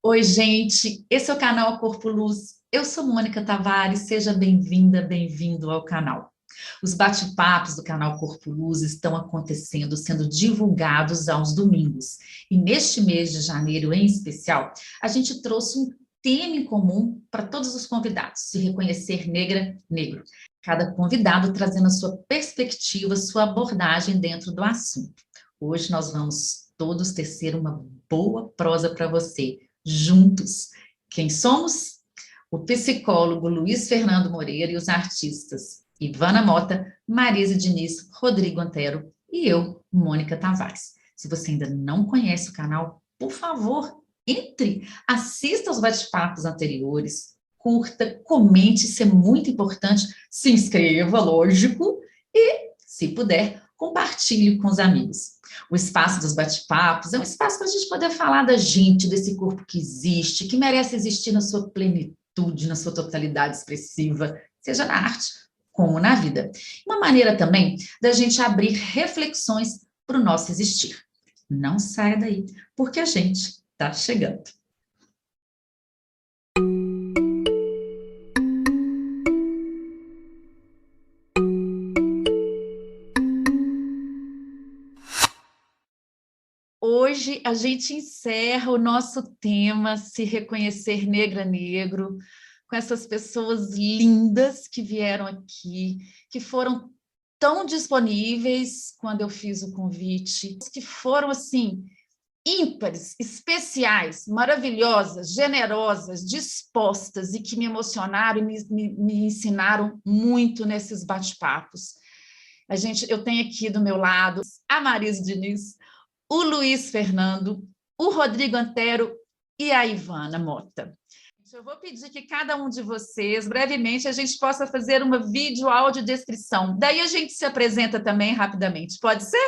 Oi, gente, esse é o canal Corpo Luz. Eu sou Mônica Tavares, seja bem-vinda, bem-vindo ao canal. Os bate-papos do canal Corpo Luz estão acontecendo, sendo divulgados aos domingos. E neste mês de janeiro, em especial, a gente trouxe um tema em comum para todos os convidados: se reconhecer negra, negro. Cada convidado trazendo a sua perspectiva, sua abordagem dentro do assunto. Hoje nós vamos todos tecer uma boa prosa para você juntos. Quem somos? O psicólogo Luiz Fernando Moreira e os artistas Ivana Mota, Marisa Diniz, Rodrigo Antero e eu, Mônica Tavares. Se você ainda não conhece o canal, por favor, entre, assista aos bate-papos anteriores, curta, comente, isso é muito importante, se inscreva, lógico, e, se puder, compartilhe com os amigos. O espaço dos bate-papos é um espaço para a gente poder falar da gente, desse corpo que existe, que merece existir na sua plenitude, na sua totalidade expressiva, seja na arte como na vida. Uma maneira também da gente abrir reflexões para o nosso existir. Não saia daí, porque a gente está chegando. Hoje a gente encerra o nosso tema Se Reconhecer Negra Negro, com essas pessoas lindas que vieram aqui, que foram tão disponíveis quando eu fiz o convite, que foram assim ímpares, especiais, maravilhosas, generosas, dispostas e que me emocionaram e me ensinaram muito nesses bate-papos. Eu tenho aqui do meu lado a Marisa Diniz, o Luiz Fernando, o Rodrigo Antero e a Ivana Mota. Eu vou pedir que cada um de vocês, brevemente, a gente possa fazer uma vídeo-audiodescrição. Daí a gente se apresenta também rapidamente. Pode ser?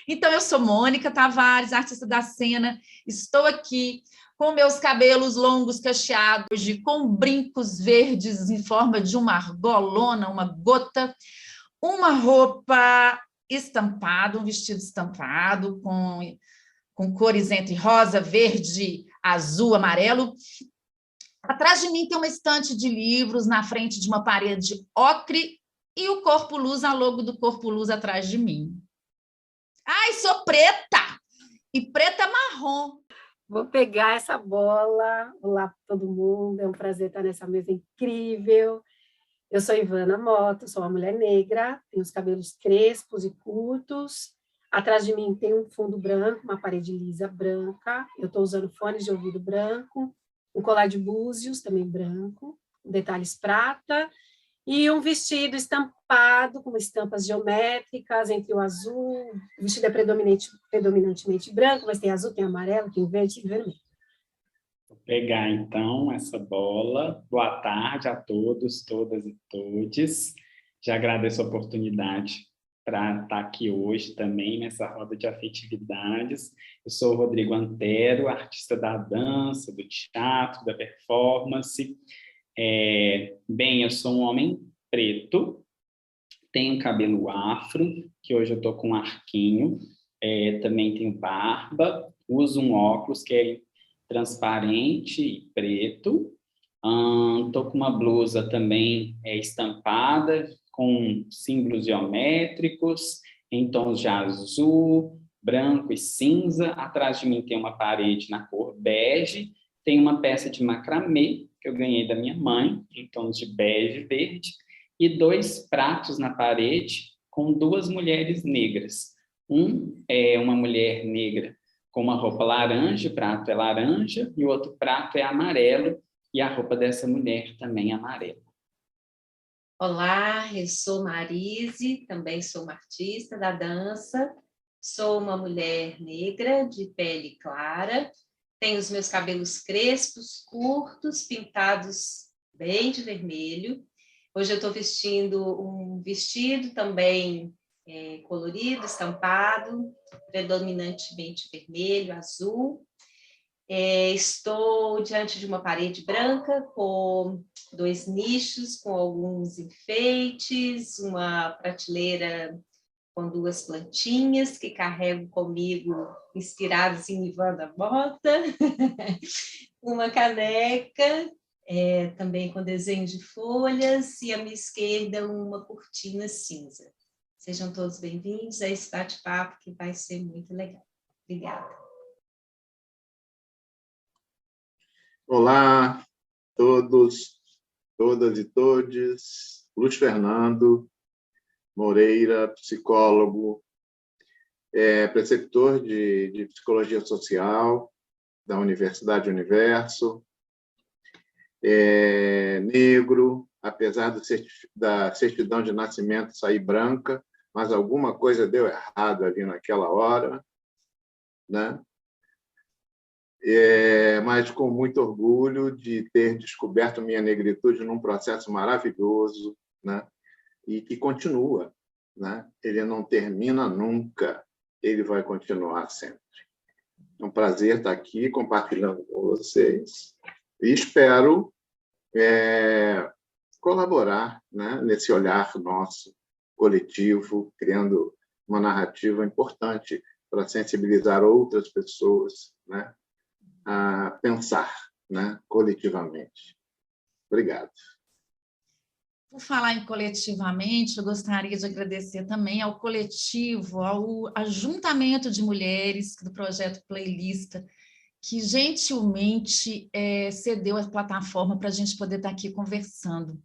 Então, eu sou Mônica Tavares, artista da cena. Estou aqui com meus cabelos longos cacheados, com brincos verdes em forma de uma argolona, uma gota, uma roupa estampada, um vestido estampado com cores entre rosa, verde, azul, amarelo. Atrás de mim tem uma estante de livros na frente de uma parede ocre e o Corpo Luz, a logo do Corpo Luz atrás de mim. Ai, sou preta! E preta marrom. Vou pegar essa bola. Olá para todo mundo, é um prazer estar nessa mesa incrível. Eu sou Ivana Mota, sou uma mulher negra, tenho os cabelos crespos e curtos. Atrás de mim tem um fundo branco, uma parede lisa branca. Eu estou usando fones de ouvido branco, um colar de búzios também branco, detalhes prata, e um vestido estampado com estampas geométricas entre o azul. O vestido é predominantemente branco, mas tem azul, tem amarelo, tem verde e vermelho. Vou pegar, então, essa bola. Boa tarde a todos, todas e todes. Já agradeço a oportunidade para estar aqui hoje também nessa roda de afetividades. Eu sou o Rodrigo Antero, artista da dança, do teatro, da performance. Bem, eu sou um homem preto, tenho cabelo afro, que hoje eu estou com um arquinho, também tenho barba, uso um óculos que é transparente e preto, estou com uma blusa também estampada, com símbolos geométricos, em tons de azul, branco e cinza. Atrás de mim tem uma parede na cor bege, tem uma peça de macramê, que eu ganhei da minha mãe, em tons de bege e verde, e 2 pratos na parede com 2 mulheres negras. Um é uma mulher negra com uma roupa laranja, o prato é laranja, e o outro prato é amarelo, e a roupa dessa mulher também é amarela. Olá, eu sou Marise, também sou uma artista da dança, sou uma mulher negra de pele clara, tenho os meus cabelos crespos, curtos, pintados bem de vermelho. Hoje eu estou vestindo um vestido também colorido, estampado, predominantemente vermelho, azul. Estou diante de uma parede branca com 2 nichos, com alguns enfeites, uma prateleira com 2 plantinhas que carrego comigo, inspiradas em Ivana Mota, uma caneca, também com desenho de folhas, e à minha esquerda uma cortina cinza. Sejam todos bem-vindos a esse bate-papo que vai ser muito legal. Obrigada. Olá, todos, todas e todes. Luiz Fernando Moreira, psicólogo, preceptor de Psicologia Social da Universidade Universo, negro, apesar da certidão de nascimento sair branca, mas alguma coisa deu errado ali naquela hora, né? Mas com muito orgulho de ter descoberto minha negritude num processo maravilhoso, né? E que continua, né? Ele não termina nunca, ele vai continuar sempre. É um prazer estar aqui compartilhando com vocês e espero colaborar, né, nesse olhar nosso coletivo, criando uma narrativa importante para sensibilizar outras pessoas, né, a pensar, né, coletivamente. Obrigado. Por falar em coletivamente, eu gostaria de agradecer também ao coletivo, ao ajuntamento de mulheres do projeto Playlista, que gentilmente cedeu a plataforma para a gente poder estar aqui conversando.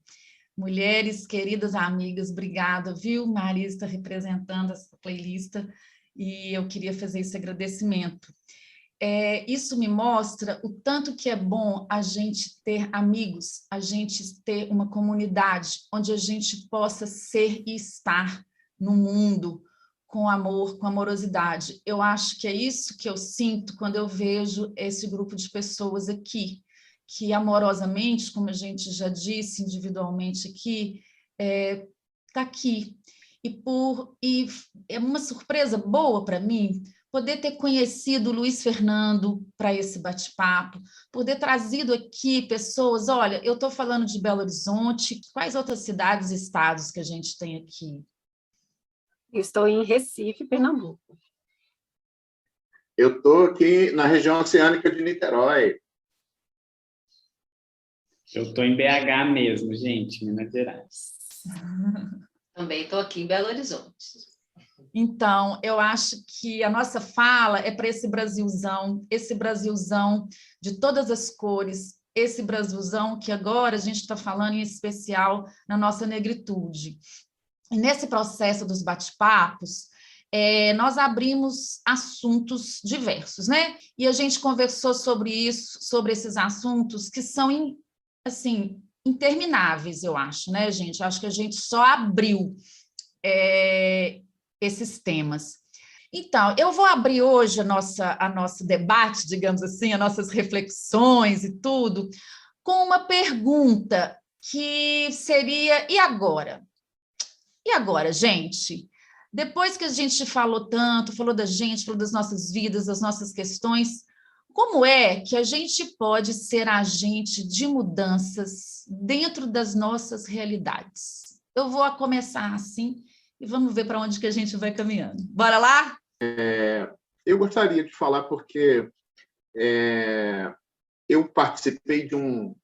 Mulheres, queridas amigas, obrigada, viu? Marisa está representando essa playlista e eu queria fazer esse agradecimento. Isso me mostra o tanto que é bom a gente ter amigos, a gente ter uma comunidade onde a gente possa ser e estar no mundo com amor, com amorosidade. Eu acho que é isso que eu sinto quando eu vejo esse grupo de pessoas aqui, que amorosamente, como a gente já disse individualmente aqui, está aqui. E é uma surpresa boa para mim, poder ter conhecido o Luiz Fernando para esse bate-papo, poder trazido aqui pessoas, olha, eu estou falando de Belo Horizonte, quais outras cidades e estados que a gente tem aqui? Estou em Recife, Pernambuco. Eu estou aqui na região oceânica de Niterói. Eu estou em BH mesmo, gente, Minas Gerais. Também estou aqui em Belo Horizonte. Então, eu acho que a nossa fala é para esse Brasilzão de todas as cores, esse Brasilzão que agora a gente está falando em especial na nossa negritude. E nesse processo dos bate-papos, nós abrimos assuntos diversos, né? E a gente conversou sobre isso, sobre esses assuntos que são, assim, intermináveis, eu acho, né, gente? Acho que a gente só abriu esses temas. Então, eu vou abrir hoje a nosso debate, digamos assim, as nossas reflexões e tudo, com uma pergunta que seria, e agora? E agora, gente? Depois que a gente falou tanto, falou da gente, falou das nossas vidas, das nossas questões, como é que a gente pode ser agente de mudanças dentro das nossas realidades? Eu vou começar assim e vamos ver para onde que a gente vai caminhando. Bora lá? Eu gostaria de falar porque eu participei de um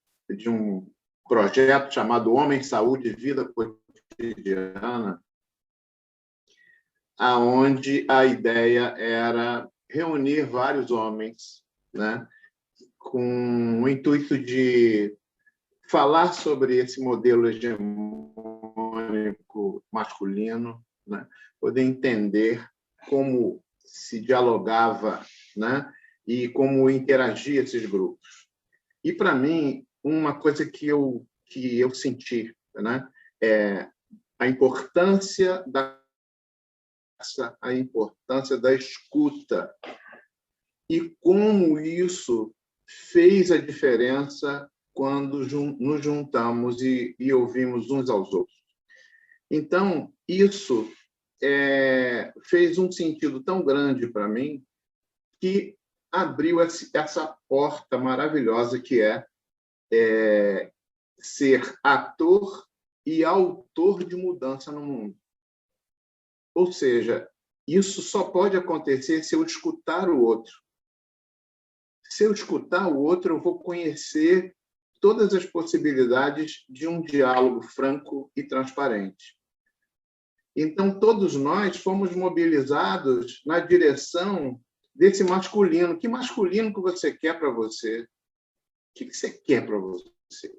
projeto chamado Homem, Saúde e Vida Cotidiana, aonde a ideia era reunir vários homens, né, com o intuito de falar sobre esse modelo hegemônico masculino, né, poder entender como se dialogava, né, e como interagia esses grupos. E, para mim, uma coisa que eu senti, né, é a importância da escuta e como isso fez a diferença quando nos juntamos e ouvimos uns aos outros. Então, isso fez um sentido tão grande para mim que abriu essa porta maravilhosa que é ser ator e autor de mudança no mundo. Ou seja, isso só pode acontecer se eu escutar o outro, se eu escutar o outro, eu vou conhecer todas as possibilidades de um diálogo franco e transparente. Então, todos nós fomos mobilizados na direção desse masculino. Que masculino que você quer para você? O que você quer para você?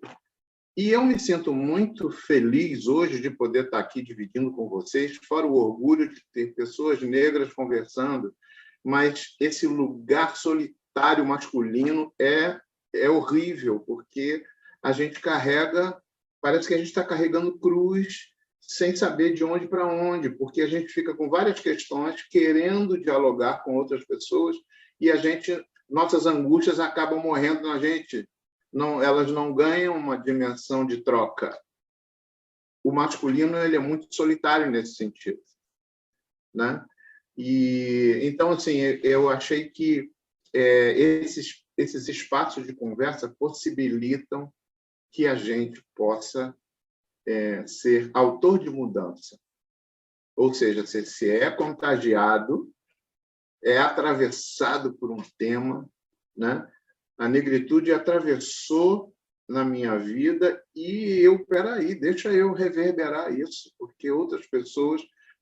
E eu me sinto muito feliz hoje de poder estar aqui dividindo com vocês, fora o orgulho de ter pessoas negras conversando, mas esse lugar solitário masculino é horrível, porque a gente carrega, parece que a gente está carregando cruz sem saber de onde para onde, porque a gente fica com várias questões, querendo dialogar com outras pessoas, e nossas angústias acabam morrendo na gente. Não, elas não ganham uma dimensão de troca. O masculino ele é muito solitário nesse sentido, né? E então assim eu achei que esses espaços de conversa possibilitam que a gente possa ser autor de mudança, ou seja, se é contagiado, é atravessado por um tema, né? A negritude atravessou na minha vida e deixa eu reverberar isso, porque outras pessoas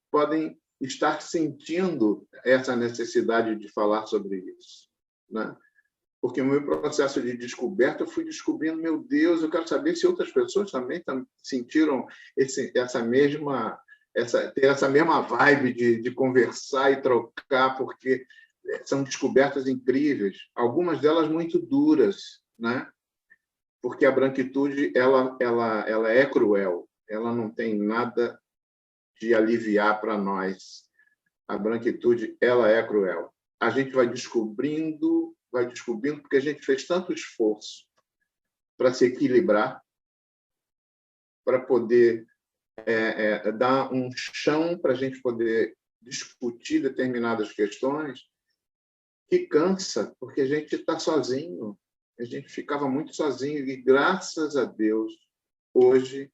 podem estar sentindo essa necessidade de falar sobre isso, né? Porque no meu processo de descoberta, eu fui descobrindo, meu Deus, eu quero saber se outras pessoas também sentiram ter essa mesma vibe de conversar e trocar, porque são descobertas incríveis, algumas delas muito duras, né? Porque a branquitude ela é cruel, ela não tem nada de aliviar para nós. A branquitude ela é cruel. A gente vai descobrindo porque a gente fez tanto esforço para se equilibrar, para poder dar um chão para a gente poder discutir determinadas questões, que cansa, porque a gente está sozinho, a gente ficava muito sozinho, e graças a Deus, hoje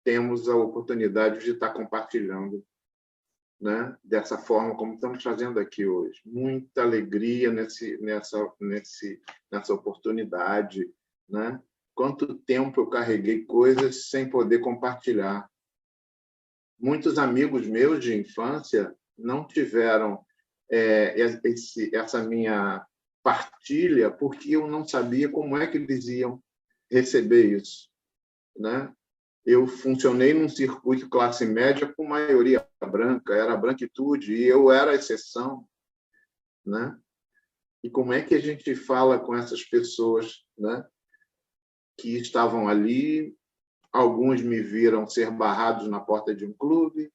temos a oportunidade de estar compartilhando, né? Dessa forma como estamos fazendo aqui hoje. Muita alegria nessa oportunidade, né? Quanto tempo eu carreguei coisas sem poder compartilhar. Muitos amigos meus de infância não tiveram essa minha partilha porque eu não sabia como é que eles iam receber isso, né? Eu funcionei num circuito classe média com maioria branca, era a branquitude, e eu era a exceção, né? E como é que a gente fala com essas pessoas, né, que estavam ali? Alguns me viram ser barrados na porta de um clube,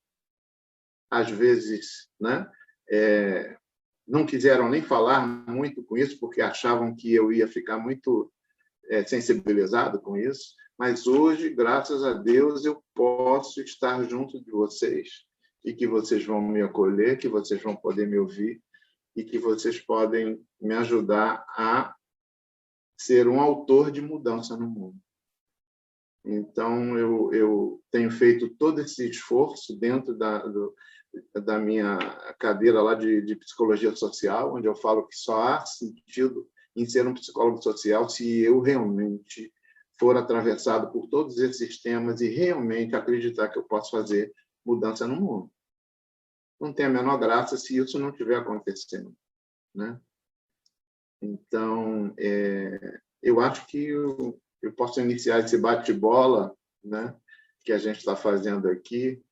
às vezes, né, não quiseram nem falar muito com isso, porque achavam que eu ia ficar muito sensibilizado com isso. Mas hoje, graças a Deus, eu posso estar junto de vocês e que vocês vão me acolher, que vocês vão poder me ouvir e que vocês podem me ajudar a ser um autor de mudança no mundo. Então, eu tenho feito todo esse esforço dentro da minha cadeira lá de psicologia social, onde eu falo que só há sentido em ser um psicólogo social se eu realmente for atravessado por todos esses temas e realmente acreditar que eu posso fazer mudança no mundo. Não tem a menor graça se isso não estiver acontecendo, né? Então, eu acho que eu posso iniciar esse bate-bola, né, que a gente está fazendo aqui,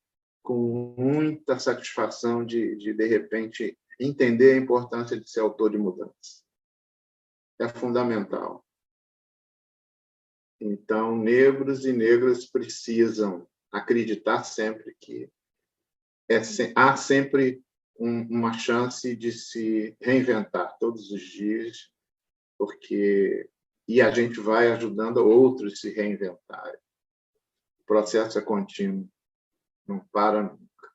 com muita satisfação de repente, entender a importância de ser autor de mudança. É fundamental. Então, negros e negras precisam acreditar sempre que há sempre uma chance de se reinventar todos os dias, e a gente vai ajudando outros a se reinventarem. O processo é contínuo, não para nunca.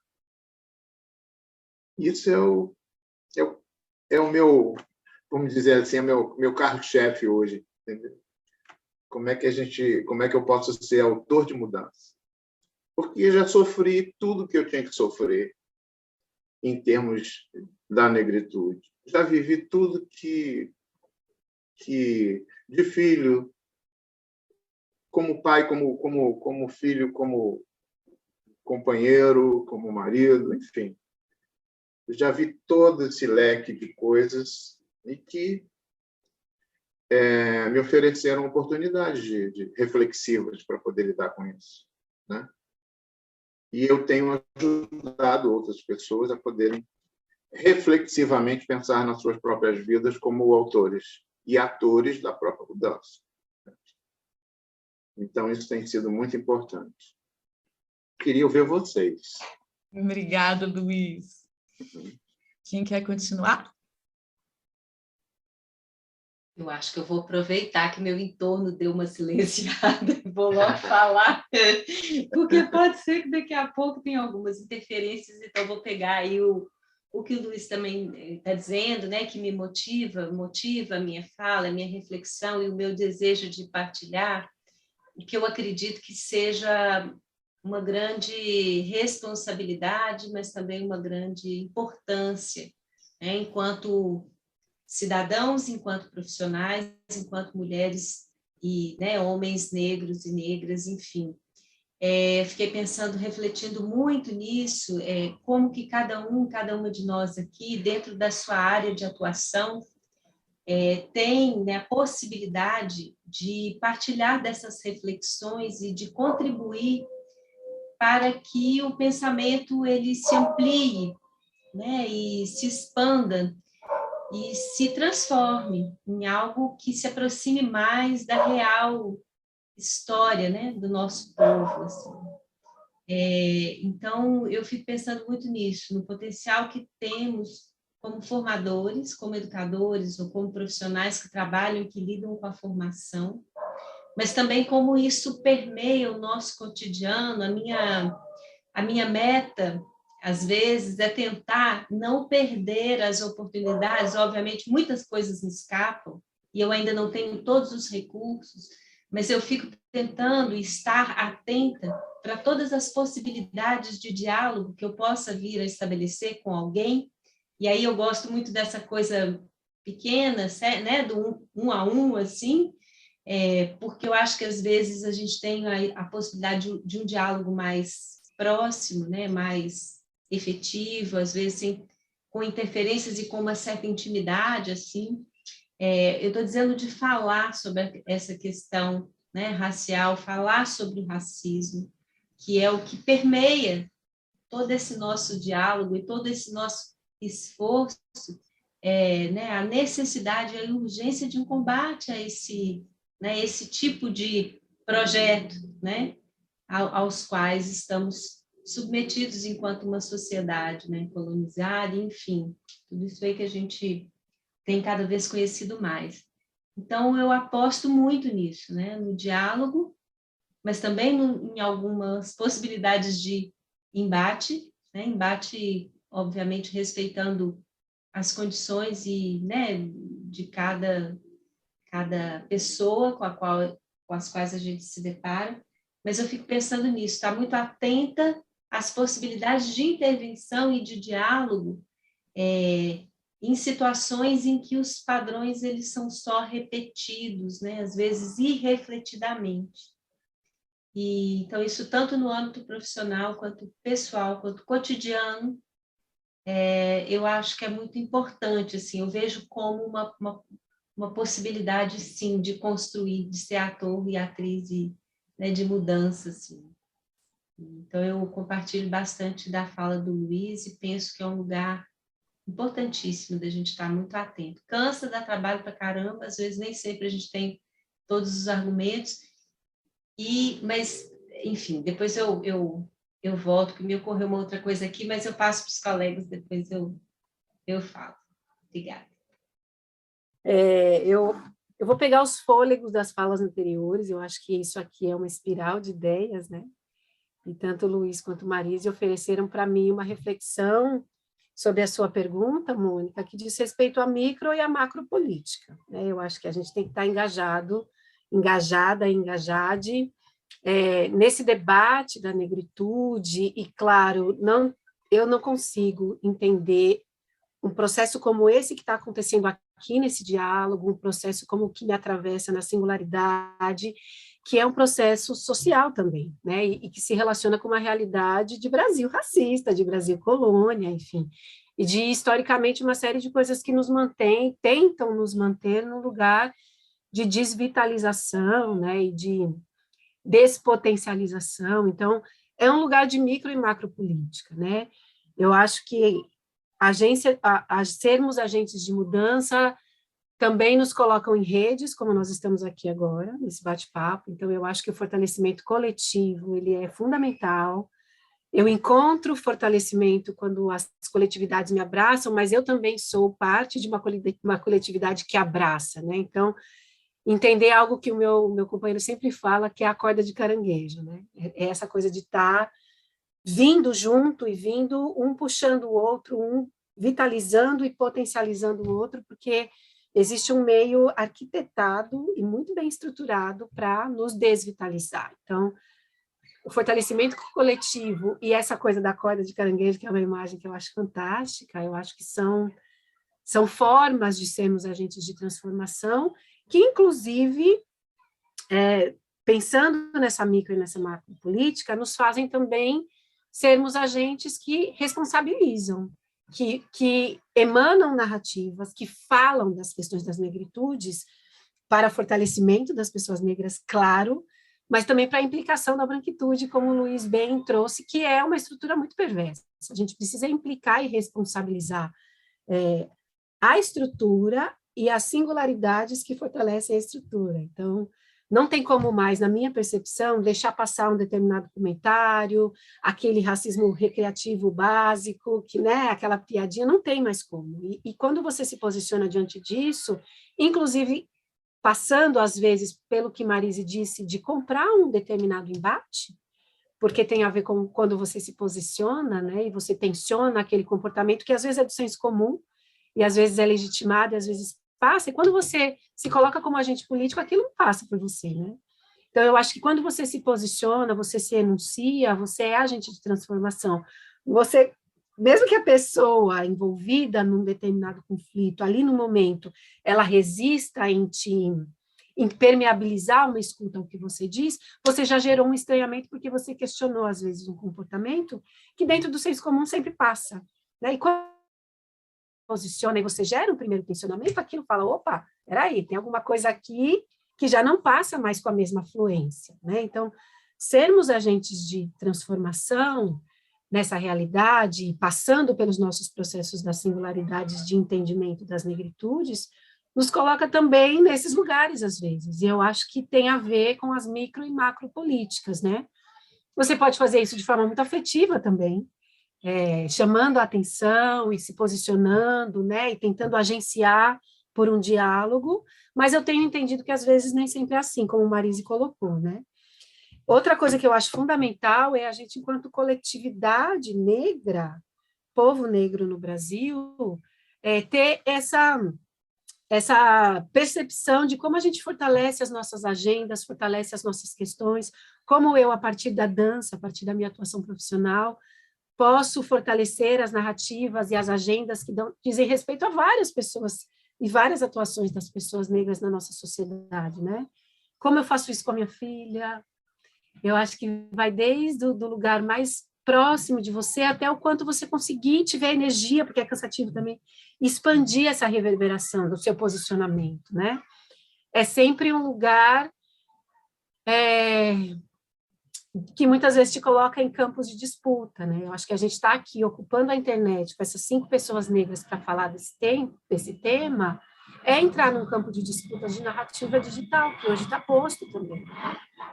Isso é o meu, vamos dizer assim, é meu carro-chefe hoje, entendeu? Como é que eu posso ser autor de mudança? Porque eu já sofri tudo que eu tinha que sofrer em termos da negritude. Já vivi tudo que de filho, como pai, como filho, como companheiro, como marido, enfim. Eu já vi todo esse leque de coisas e que me ofereceram oportunidades reflexivas para poder lidar com isso, né? E eu tenho ajudado outras pessoas a poderem reflexivamente pensar nas suas próprias vidas como autores e atores da própria mudança. Então, isso tem sido muito importante. Queria ouvir vocês. Obrigada, Luiz. Quem quer continuar? Eu acho que eu vou aproveitar que meu entorno deu uma silenciada e vou logo falar, porque pode ser que daqui a pouco tenha algumas interferências, então vou pegar aí o que o Luiz também está dizendo, né, que me motiva a minha fala, a minha reflexão e o meu desejo de partilhar, o que eu acredito que seja uma grande responsabilidade, mas também uma grande importância, né, enquanto cidadãos, enquanto profissionais, enquanto mulheres e, né, homens negros e negras, enfim. Fiquei pensando, refletindo muito nisso, como que cada uma de nós aqui, dentro da sua área de atuação, tem, né, a possibilidade de partilhar dessas reflexões e de contribuir para que o pensamento ele se amplie, né, e se expanda e se transforme em algo que se aproxime mais da real história, né, do nosso povo, assim. Então, eu fico pensando muito nisso, no potencial que temos como formadores, como educadores ou como profissionais que trabalham, que lidam com a formação, mas também como isso permeia o nosso cotidiano. A minha meta, às vezes, é tentar não perder as oportunidades. Obviamente, muitas coisas me escapam e eu ainda não tenho todos os recursos, mas eu fico tentando estar atenta para todas as possibilidades de diálogo que eu possa vir a estabelecer com alguém. E aí eu gosto muito dessa coisa pequena, né, do um a um, assim, porque eu acho que às vezes a gente tem a possibilidade de um diálogo mais próximo, né, mais efetivo, às vezes com interferências e com uma certa intimidade, assim. Eu estou dizendo de falar sobre essa questão, né, racial, falar sobre o racismo, que é o que permeia todo esse nosso diálogo e todo esse nosso esforço, né, a necessidade e a urgência de um combate a esse tipo de projeto, né, aos quais estamos submetidos enquanto uma sociedade, né, colonizada, enfim, tudo isso aí que a gente tem cada vez conhecido mais. Então, eu aposto muito nisso, né, no diálogo, mas também em algumas possibilidades de embate, né, embate, obviamente, respeitando as condições e, né, de cada pessoa com as quais a gente se depara, mas eu fico pensando nisso, estar muito atenta às possibilidades de intervenção e de diálogo em situações em que os padrões eles são só repetidos, né, às vezes irrefletidamente. E, então, isso tanto no âmbito profissional, quanto pessoal, quanto cotidiano, eu acho que é muito importante, assim, eu vejo como uma possibilidade, sim, de construir, de ser ator e atriz né, de mudança, assim. Então, eu compartilho bastante da fala do Luiz e penso que é um lugar importantíssimo da gente estar muito atento. Cansa, dá trabalho para caramba, às vezes nem sempre a gente tem todos os argumentos, mas, enfim, depois eu volto, que me ocorreu uma outra coisa aqui, mas eu passo para os colegas, depois eu falo. Obrigada. Eu vou pegar os fôlegos das falas anteriores, eu acho que isso aqui é uma espiral de ideias, né? E tanto o Luiz quanto o Marise ofereceram para mim uma reflexão sobre a sua pergunta, Mônica, que diz respeito à micro e à macropolítica, né? Eu acho que a gente tem que estar engajada, engajade, nesse debate da negritude, e, claro, eu não consigo entender um processo como esse que está acontecendo aqui aqui nesse diálogo, um processo como o que me atravessa na singularidade, que é um processo social também, né? E que se relaciona com uma realidade de Brasil racista, de Brasil colônia, enfim, e de, historicamente, uma série de coisas que nos mantêm, tentam nos manter num lugar de desvitalização, né? E de despotencialização. Então, é um lugar de micro e macro política, né? Eu acho que sermos agentes de mudança também nos colocam em redes, como nós estamos aqui agora, nesse bate-papo. Então, eu acho que o fortalecimento coletivo, ele é fundamental. Eu encontro fortalecimento quando as coletividades me abraçam, mas eu também sou parte de uma coletividade que abraça, né? Então, entender algo que o meu companheiro sempre fala, que é a corda de caranguejo, né? É essa coisa de estar vindo junto e vindo, um puxando o outro, um vitalizando e potencializando o outro, porque existe um meio arquitetado e muito bem estruturado para nos desvitalizar. Então, o fortalecimento coletivo e essa coisa da corda de caranguejo, que é uma imagem que eu acho fantástica, eu acho que são formas de sermos agentes de transformação, que, inclusive, pensando nessa micro e nessa macro política, nos fazem também sermos agentes que responsabilizam, que emanam narrativas, que falam das questões das negritudes para fortalecimento das pessoas negras, claro, mas também para a implicação da branquitude, como o Luiz bem trouxe, que é uma estrutura muito perversa. A gente precisa implicar e responsabilizar a estrutura e as singularidades que fortalecem a estrutura. Então, não tem como mais, na minha percepção, deixar passar um determinado comentário, aquele racismo recreativo básico, que, né, aquela piadinha, não tem mais como. E quando você se posiciona diante disso, inclusive passando, às vezes, pelo que Marise disse, de comprar um determinado embate, porque tem a ver com quando você se posiciona, né, e você tensiona aquele comportamento que às vezes é do senso comum, e às vezes é legitimado, e às vezes passa, e quando você se coloca como agente político, aquilo não passa por você, né? Então, eu acho que quando você se posiciona, você se enuncia, você é agente de transformação. Você, mesmo que a pessoa envolvida num determinado conflito, ali no momento, ela resista em impermeabilizar uma escuta ao que você diz, você já gerou um estranhamento porque você questionou, às vezes, um comportamento que dentro do senso comum sempre passa, né? E quando posiciona e você gera um primeiro tensionamento, aquilo fala, opa, peraí, tem alguma coisa aqui que já não passa mais com a mesma fluência, né? Então, sermos agentes de transformação nessa realidade, passando pelos nossos processos das singularidades de entendimento das negritudes, nos coloca também nesses lugares, às vezes, e eu acho que tem a ver com as micro e macro políticas, né? Você pode fazer isso de forma muito afetiva também, chamando a atenção e se posicionando, né, e tentando agenciar por um diálogo, mas eu tenho entendido que às vezes nem sempre é assim, como o Marise colocou, né? Outra coisa que eu acho fundamental é a gente, enquanto coletividade negra, povo negro no Brasil, ter essa percepção de como a gente fortalece as nossas agendas, fortalece as nossas questões, como eu, a partir da dança, a partir da minha atuação profissional, posso fortalecer as narrativas e as agendas que dizem respeito a várias pessoas e várias atuações das pessoas negras na nossa sociedade, né? Como eu faço isso com a minha filha? Eu acho que vai desde o lugar mais próximo de você até o quanto você conseguir, tiver energia, porque é cansativo também, expandir essa reverberação do seu posicionamento, né? É sempre um lugar que muitas vezes te coloca em campos de disputa, né? Eu acho que a gente está aqui ocupando a internet com essas 5 pessoas negras para falar desse tema, é entrar num campo de disputa de narrativa digital, que hoje está posto também.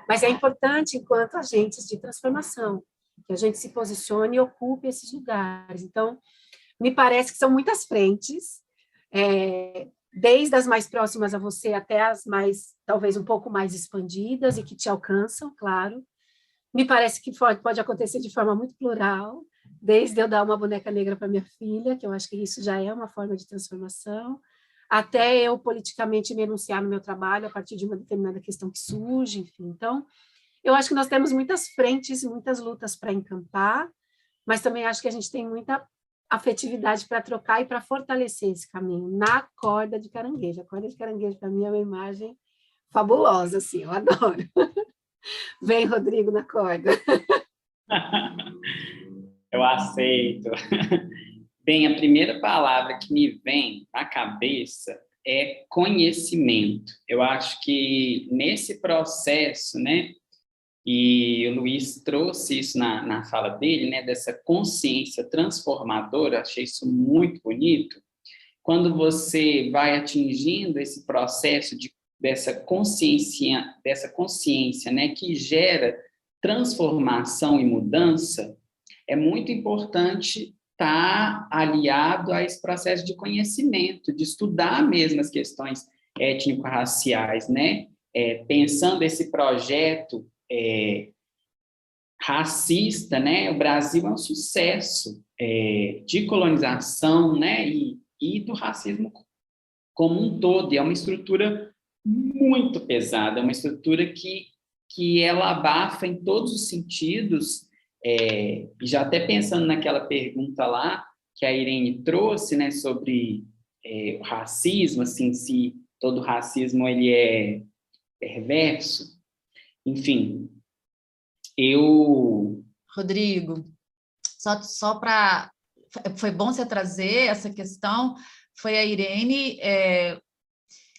Mas é importante, enquanto agentes de transformação, que a gente se posicione e ocupe esses lugares. Então, me parece que são muitas frentes, desde as mais próximas a você até as mais, talvez, um pouco mais expandidas e que te alcançam, claro. Me parece que pode acontecer de forma muito plural, desde eu dar uma boneca negra para minha filha, que eu acho que isso já é uma forma de transformação, até eu politicamente me enunciar no meu trabalho a partir de uma determinada questão que surge, enfim. Então, eu acho que nós temos muitas frentes, muitas lutas para encampar, mas também acho que a gente tem muita afetividade para trocar e para fortalecer esse caminho na corda de caranguejo. A corda de caranguejo, para mim, é uma imagem fabulosa, assim, eu adoro. Vem, Rodrigo, na corda. Eu aceito. Bem, a primeira palavra que me vem à cabeça é conhecimento. Eu acho que nesse processo, né, e o Luiz trouxe isso na fala dele, né, dessa consciência transformadora, achei isso muito bonito. Quando você vai atingindo esse processo dessa consciência, né, que gera transformação e mudança, é muito importante estar aliado a esse processo de conhecimento, de estudar mesmo as questões étnico-raciais, né? Pensando esse projeto racista, né? O Brasil é um sucesso de colonização, né? E do racismo como um todo, e é uma estrutura muito pesada, é uma estrutura que ela abafa em todos os sentidos, e já até pensando naquela pergunta lá que a Irene trouxe, né, sobre o racismo, assim, se todo racismo ele é perverso, enfim, Rodrigo, só para... Foi bom você trazer essa questão, foi a Irene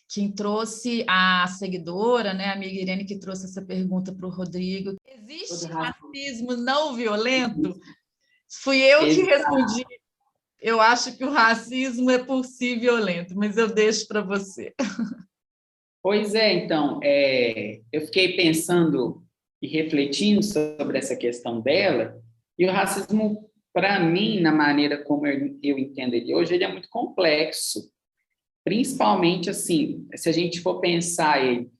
quem trouxe, a seguidora, né, a amiga Irene, que trouxe essa pergunta para o Rodrigo. Existe racismo não violento? Fui eu que respondi. Eu acho que o racismo é por si violento, mas eu deixo para você. Pois é, então, eu fiquei pensando e refletindo sobre essa questão dela, e o racismo, para mim, na maneira como eu entendo ele hoje, ele é muito complexo. Principalmente, assim, se a gente for pensar ele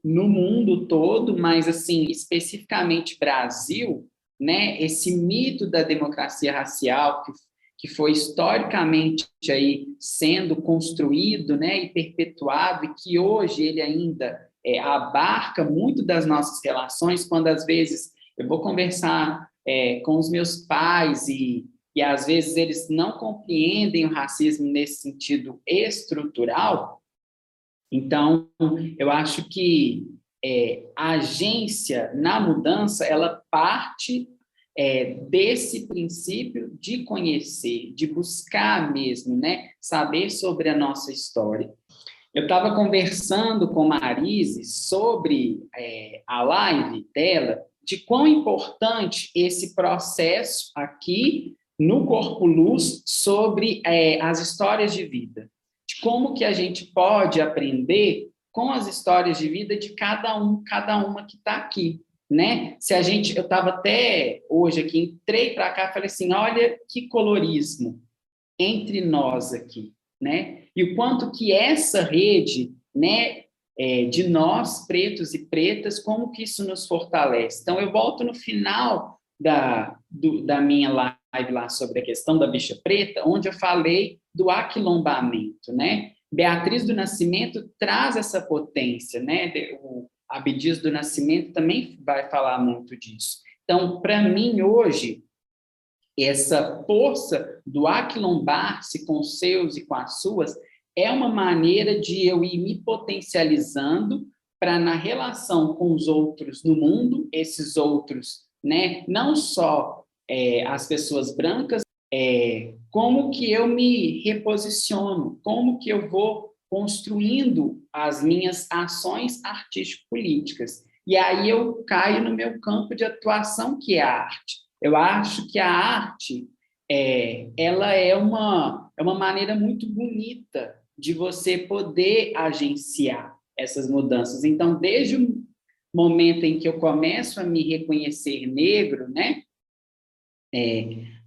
no mundo todo, mas, assim, especificamente Brasil, né, esse mito da democracia racial que foi historicamente aí sendo construído, né, e perpetuado, e que hoje ele ainda abarca muito das nossas relações, quando, às vezes, eu vou conversar com os meus pais e às vezes eles não compreendem o racismo nesse sentido estrutural. Então, eu acho que a agência na mudança, ela parte desse princípio de conhecer, de buscar mesmo, né, saber sobre a nossa história. Eu estava conversando com Marise sobre a live dela, de quão importante esse processo aqui no Corpo Luz sobre as histórias de vida, de como que a gente pode aprender com as histórias de vida de cada uma que está aqui, né? Eu estava até hoje aqui, entrei para cá e falei assim, olha que colorismo entre nós aqui, né? E o quanto que essa rede, né, de nós, pretos e pretas, como que isso nos fortalece. Então, eu volto no final da minha live lá sobre a questão da bicha preta, onde eu falei do aquilombamento, né? Beatriz do Nascimento traz essa potência, né? O Abdias do Nascimento também vai falar muito disso. Então, para mim, hoje, essa força do aquilombar-se com os seus e com as suas é uma maneira de eu ir me potencializando para, na relação com os outros no mundo, esses outros, né, não só as pessoas brancas, como que eu me reposiciono, como que eu vou construindo as minhas ações artístico-políticas. E aí eu caio no meu campo de atuação, que é a arte. Eu acho que a arte ela é uma maneira muito bonita de você poder agenciar essas mudanças. Então, desde o momento em que eu começo a me reconhecer negro, né,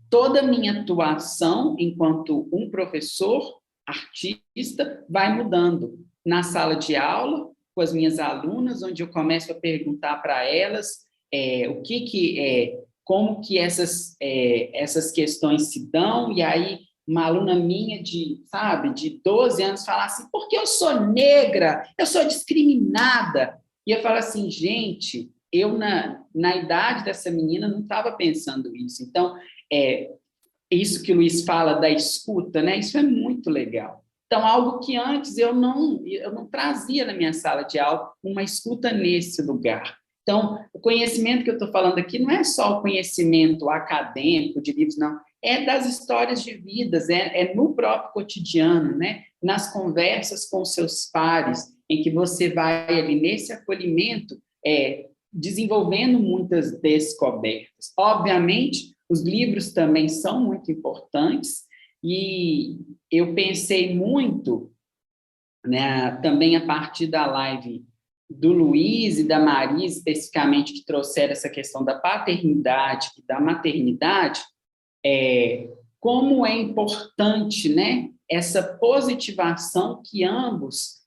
toda a minha atuação enquanto um professor, artista, vai mudando. Na sala de aula, com as minhas alunas, onde eu começo a perguntar para elas como que essas questões se dão, e aí uma aluna minha de 12 anos fala assim, porque eu sou negra, eu sou discriminada. E eu falo assim, gente, eu na idade dessa menina não estava pensando isso. Então, isso que o Luiz fala da escuta, né? Isso é muito legal. Então, algo que antes eu não trazia na minha sala de aula, uma escuta nesse lugar. Então, o conhecimento que eu estou falando aqui não é só o conhecimento acadêmico de livros, não. É das histórias de vidas, é no próprio cotidiano, né? Nas conversas com seus pares, em que você vai ali nesse acolhimento, desenvolvendo muitas descobertas. Obviamente, os livros também são muito importantes, e eu pensei muito, né, também a partir da live do Luiz e da Maria, especificamente, que trouxeram essa questão da paternidade e da maternidade, como é importante, né, essa positivação que ambos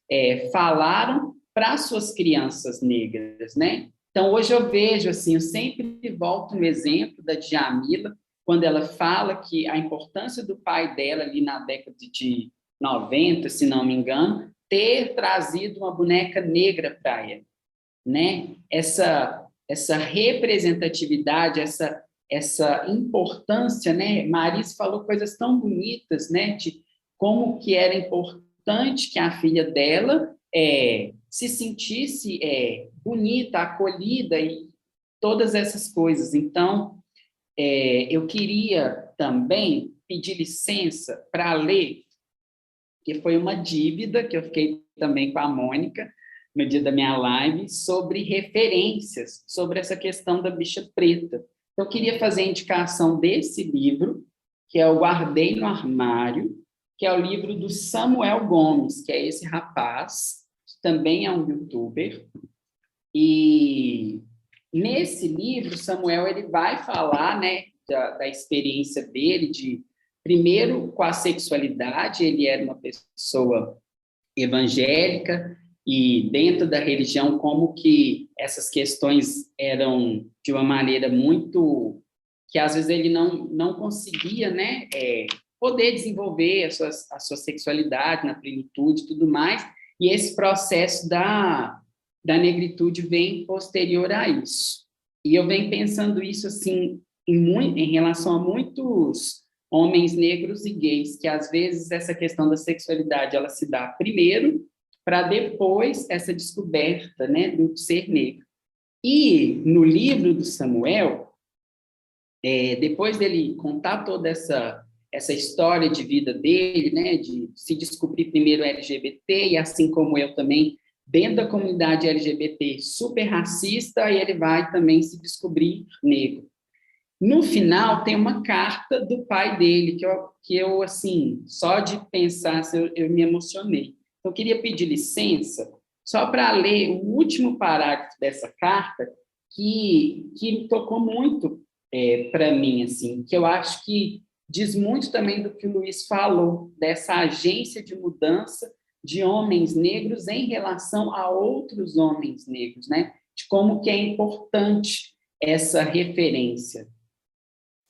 falaram para as suas crianças negras, né? Então, hoje eu vejo, assim, eu sempre volto no exemplo da Djamila, quando ela fala que a importância do pai dela, ali na década de 90, se não me engano, ter trazido uma boneca negra para ela, né? Essa representatividade, essa importância, né? Maris falou coisas tão bonitas, né? De como que era importante que a filha dela se sentisse bonita, acolhida e todas essas coisas. Então, eu queria também pedir licença para ler, que foi uma dívida que eu fiquei também com a Mônica no dia da minha live, sobre referências, sobre essa questão da bicha preta. Então, eu queria fazer a indicação desse livro, que é o Guardei no Armário, que é o livro do Samuel Gomes, que é esse rapaz, que também é um youtuber. E nesse livro, Samuel ele vai falar, né, da experiência dele, primeiro com a sexualidade. Ele era uma pessoa evangélica, e dentro da religião, como que essas questões eram de uma maneira muito... que às vezes ele não conseguia, né, poder desenvolver a sua sexualidade na plenitude e tudo mais, e esse processo da negritude vem posterior a isso. E eu venho pensando isso assim em relação a muitos homens negros e gays, que às vezes essa questão da sexualidade ela se dá primeiro, para depois essa descoberta, né, do ser negro. E no livro do Samuel, depois dele contar toda essa história de vida dele, né, de se descobrir primeiro LGBT, e assim como eu também, dentro da comunidade LGBT super racista, e ele vai também se descobrir negro. No final, tem uma carta do pai dele, que eu assim, só de pensar, eu me emocionei. Eu queria pedir licença, só para ler o último parágrafo dessa carta, que me tocou muito para mim, assim, que eu acho que diz muito também do que o Luiz falou, dessa agência de mudança de homens negros em relação a outros homens negros, né? De como que é importante essa referência.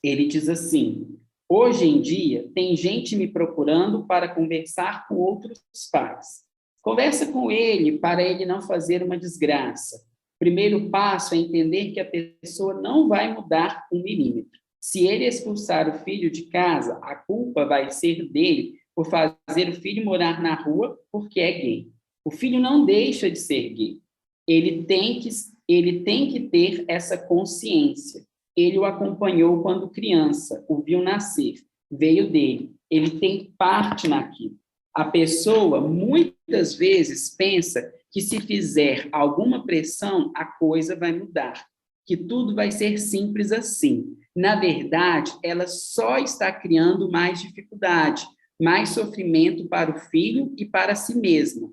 Ele diz assim: hoje em dia, tem gente me procurando para conversar com outros pais. Conversa com ele para ele não fazer uma desgraça. O primeiro passo é entender que a pessoa não vai mudar 1 milímetro. Se ele expulsar o filho de casa, a culpa vai ser dele por fazer o filho morar na rua porque é gay. O filho não deixa de ser gay. Ele tem que ter essa consciência. Ele o acompanhou quando criança, o viu nascer, veio dele. Ele tem parte naquilo. A pessoa, muitas vezes, pensa que se fizer alguma pressão, a coisa vai mudar, que tudo vai ser simples assim. Na verdade, ela só está criando mais dificuldade, mais sofrimento para o filho e para si mesma.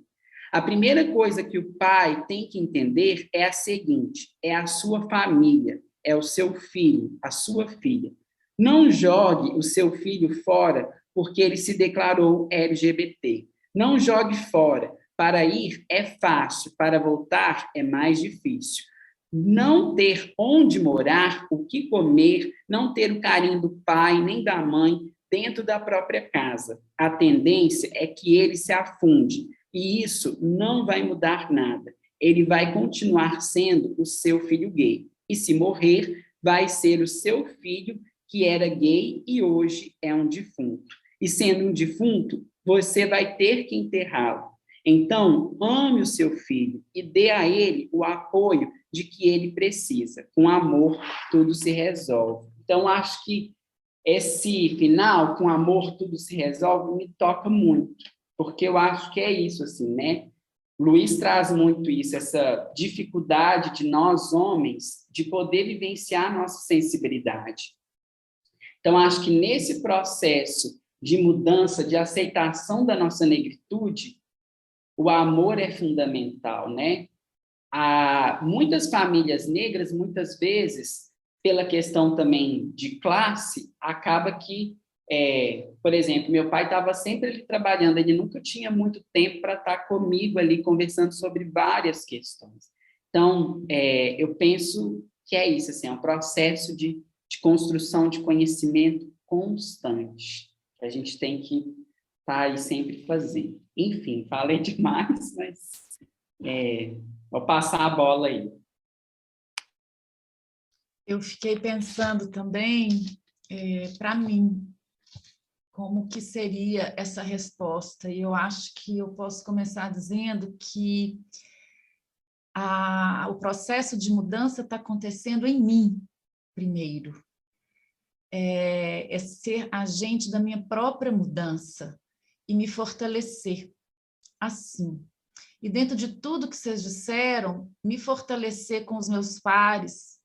A primeira coisa que o pai tem que entender é a seguinte: é a sua família, é o seu filho, a sua filha. Não jogue o seu filho fora porque ele se declarou LGBT. Não jogue fora. Para ir é fácil, para voltar é mais difícil. Não ter onde morar, o que comer, não ter o carinho do pai nem da mãe dentro da própria casa. A tendência é que ele se afunde, e isso não vai mudar nada. Ele vai continuar sendo o seu filho gay. E se morrer, vai ser o seu filho que era gay e hoje é um defunto. E sendo um defunto, você vai ter que enterrá-lo. Então, ame o seu filho e dê a ele o apoio de que ele precisa. Com amor, tudo se resolve. Então, acho que esse final, com amor, tudo se resolve, me toca muito, porque eu acho que é isso, assim, né? Luiz traz muito isso, essa dificuldade de nós, homens, de poder vivenciar a nossa sensibilidade. Então, acho que nesse processo de mudança, de aceitação da nossa negritude, o amor é fundamental, né? Muitas famílias negras, muitas vezes, pela questão também de classe, acaba que, por exemplo, meu pai estava sempre ali trabalhando, ele nunca tinha muito tempo para estar comigo ali conversando sobre várias questões. Então, eu penso que é isso, assim, é um processo de construção de conhecimento constante, que a gente tem que estar aí sempre fazendo. Enfim, falei demais, mas vou passar a bola aí. Eu fiquei pensando também, para mim, como que seria essa resposta. E eu acho que eu posso começar dizendo que o processo de mudança está acontecendo em mim, primeiro. É ser agente da minha própria mudança e me fortalecer assim. E dentro de tudo que vocês disseram, me fortalecer com os meus pares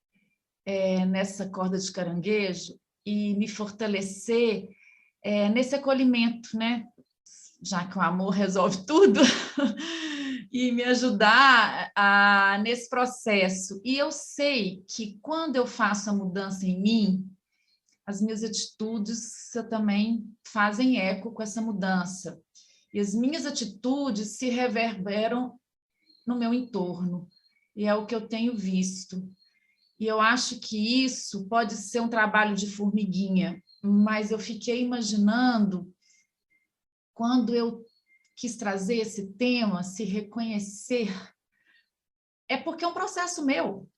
nessa corda de caranguejo e me fortalecer nesse acolhimento, né? Já que o amor resolve tudo, e me ajudar nesse processo. E eu sei que quando eu faço a mudança em mim, as minhas atitudes também fazem eco com essa mudança. E as minhas atitudes se reverberam no meu entorno. E é o que eu tenho visto. E eu acho que isso pode ser um trabalho de formiguinha, mas eu fiquei imaginando, quando eu quis trazer esse tema, se reconhecer, é porque é um processo meu.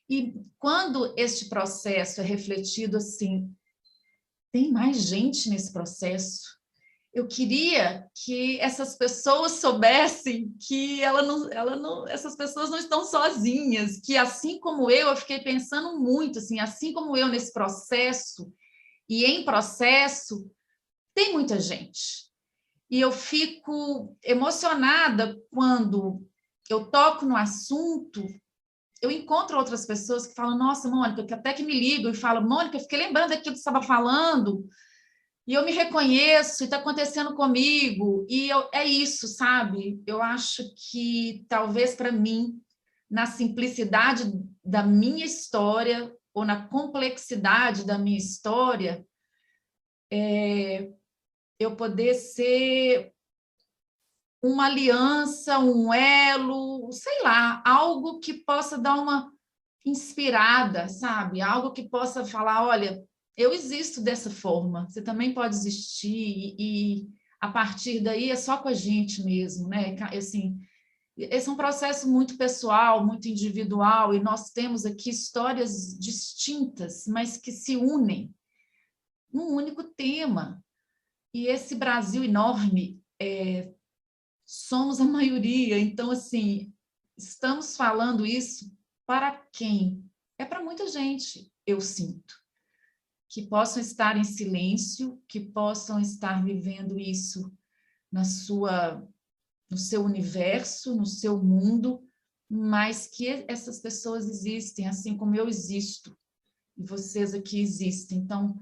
E quando este processo é refletido assim, tem mais gente nesse processo. Eu queria que essas pessoas soubessem que essas pessoas não estão sozinhas, que assim como eu fiquei pensando muito, assim, assim como eu nesse processo, e em processo, tem muita gente. E eu fico emocionada quando eu toco no assunto, eu encontro outras pessoas que falam, nossa, Mônica, que até que me ligam e falam, Mônica, eu fiquei lembrando daquilo que você estava falando, e eu me reconheço, e está acontecendo comigo, e é isso, sabe? Eu acho que, talvez para mim, na simplicidade da minha história, ou na complexidade da minha história, eu poder ser uma aliança, um elo, sei lá, algo que possa dar uma inspirada, sabe? Algo que possa falar, olha, eu existo dessa forma, você também pode existir, e a partir daí é só com a gente mesmo, né? Assim, esse é um processo muito pessoal, muito individual, e nós temos aqui histórias distintas, mas que se unem num único tema. E esse Brasil enorme, somos a maioria, então, assim, estamos falando isso para quem? É para muita gente, eu sinto, que possam estar em silêncio, que possam estar vivendo isso no seu universo, no seu mundo, mas que essas pessoas existem, assim como eu existo, e vocês aqui existem. Então,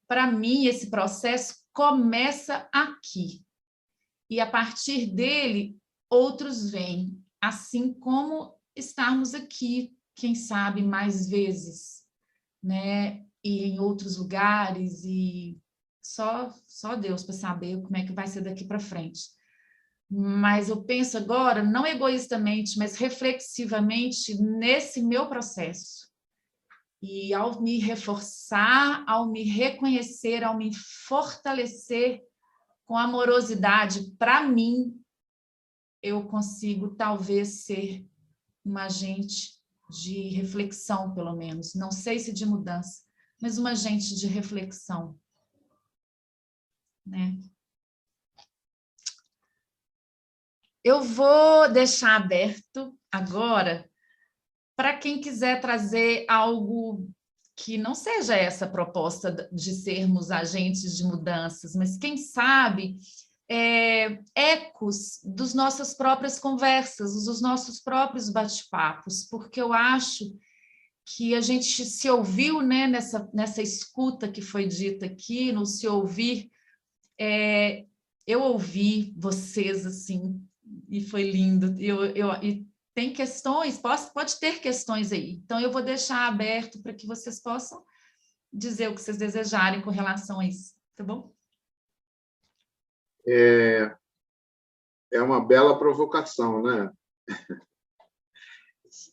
para mim, esse processo começa aqui, e a partir dele, outros vêm, assim como estarmos aqui, quem sabe, mais vezes, né? E em outros lugares, e só Deus para saber como é que vai ser daqui para frente. Mas eu penso agora, não egoístamente, mas reflexivamente, nesse meu processo. E ao me reforçar, ao me reconhecer, ao me fortalecer com amorosidade para mim, eu consigo talvez ser um agente de reflexão, pelo menos. Não sei se de mudança, mas um agente de reflexão, né? Eu vou deixar aberto agora para quem quiser trazer algo que não seja essa proposta de sermos agentes de mudanças, mas quem sabe ecos das nossas próprias conversas, dos nossos próprios bate-papos, porque eu acho que a gente se ouviu, né, nessa escuta que foi dita aqui, no se ouvir, eu ouvi vocês assim, e foi lindo. E tem questões, pode ter questões aí. Então, eu vou deixar aberto para que vocês possam dizer o que vocês desejarem com relação a isso, tá bom? É uma bela provocação, né?